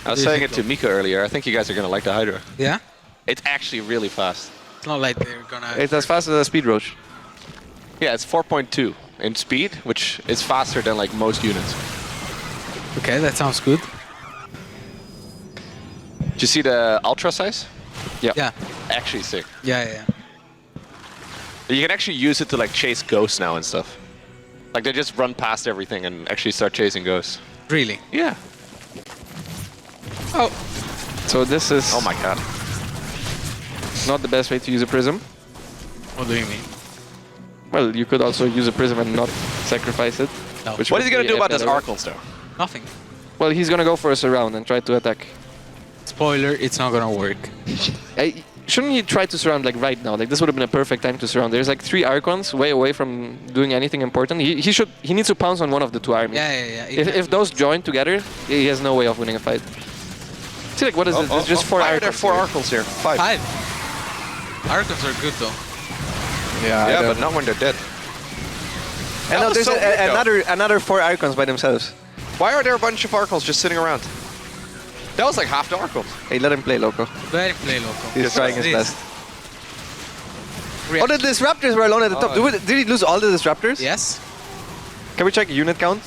I was do you saying think it to Mika earlier. I think you guys are going to like the Hydra. Yeah? It's actually really fast. It's not like they're gonna... It's as fast as a speed roach. Yeah, it's 4.2 in speed, which is faster than like most units. Okay, that sounds good. Did you see the ultra size? Yeah. Actually sick. Yeah. You can actually use it to like chase ghosts now and stuff. Like they just run past everything and actually start chasing ghosts. Really? Yeah. Oh. So this is Oh my god. not the best way to use a prism. What do you mean? Well, you could also use a prism and not sacrifice it. No. which What would is he going be to do about the this other way. Archons though? Nothing. Well, he's gonna go for a surround and try to attack. Spoiler, it's not gonna work. Shouldn't he try to surround like right now? Like this would have been a perfect time to surround. There's like 3 Archons way away from doing anything important. He needs to pounce on one of the 2 armies. Yeah. If those join together, he has no way of winning a fight. See, like what is this? There's just 4 Why are Archons. there 4 here. Archons here? 5. 5. Archons are good though. Yeah, but not when they're dead. And That now was there's so weird, another 4 Archons by themselves. Why are there a bunch of Archons just sitting around? That was like half the Archons. Hey, let him play Loco. Let him play local. He's trying his This. best. Oh, the Disruptors were alone at the top. Did he lose all the Disruptors? Yes. Can we check unit count?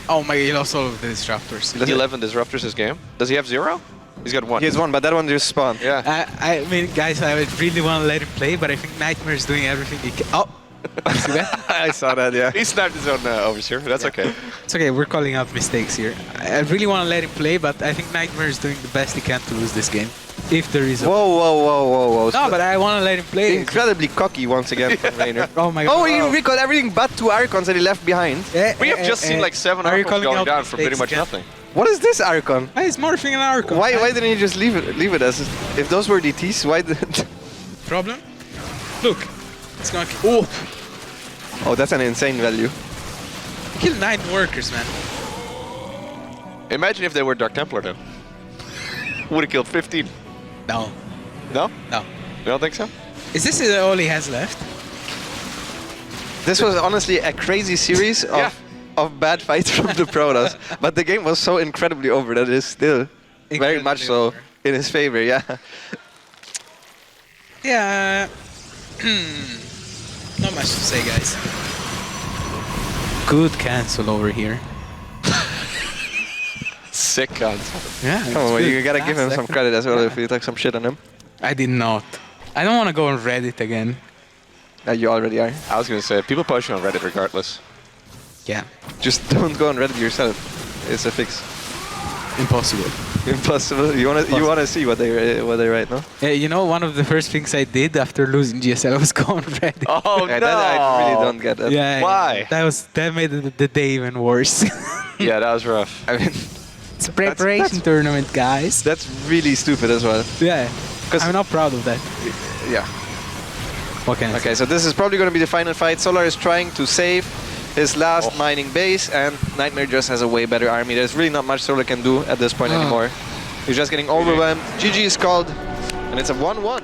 Oh my, he lost all of the disruptors. 11 disruptors this game. Does he have 0? He's got 1. He has 1, but that one just spawned. Yeah. I mean, guys, I would really want to let him play, but I think Nightmare is doing everything he can. Oh! See that? I saw that, yeah. He snapped his own overseer. That's okay. It's okay, we're calling out mistakes here. I really want to let him play, but I think Nightmare is doing the best he can to lose this game. If there is a... Whoa. No, but I want to let him play. Incredibly cocky once again from Rainer. Oh my god. Oh, he recalled everything but 2 Archons that he left behind. We have just seen like 7 Are you Archons calling going out down for pretty mistakes much again? nothing. What is this Archon? He's morphing an Archon. Why didn't he just leave it as... If those were DTs, why did... Problem? Look. It's gonna... Oh! Oh, that's an insane value. Kill 9 workers, man. Imagine if they were Dark Templar then. Would have killed 15. No. No? No. You don't think so? Is this all he has left? This was honestly a crazy series of bad fights from the Protoss. But the game was so incredibly over that it is still very much so in his favor, yeah. Yeah. Not much to say, guys. Good cancel over here. Sick cancel. Yeah. Come on, you gotta give him some credit as well if you took some shit on him. I did not. I don't want to go on Reddit again. You already are. I was gonna say, people post you on Reddit regardless. Yeah. Just don't go on Reddit yourself. It's a fix. Impossible. Impossible. You wanna see what they write, no? Yeah, you know, one of the first things I did after losing GSL was go on Reddit. Oh Yeah, no! that I really don't get that. Yeah. Why? That made the day even worse. Yeah, that was rough. I mean, It's a preparation tournament, guys. that's really stupid as well. Yeah. I'm not proud of that. Yeah. What can I say? Okay, so this is probably going to be the final fight. Solar is trying to save his last mining base, and Nightmare just has a way better army. There's really not much Solar can do at this point anymore. He's just getting overwhelmed. GG is called, and it's a 1-1.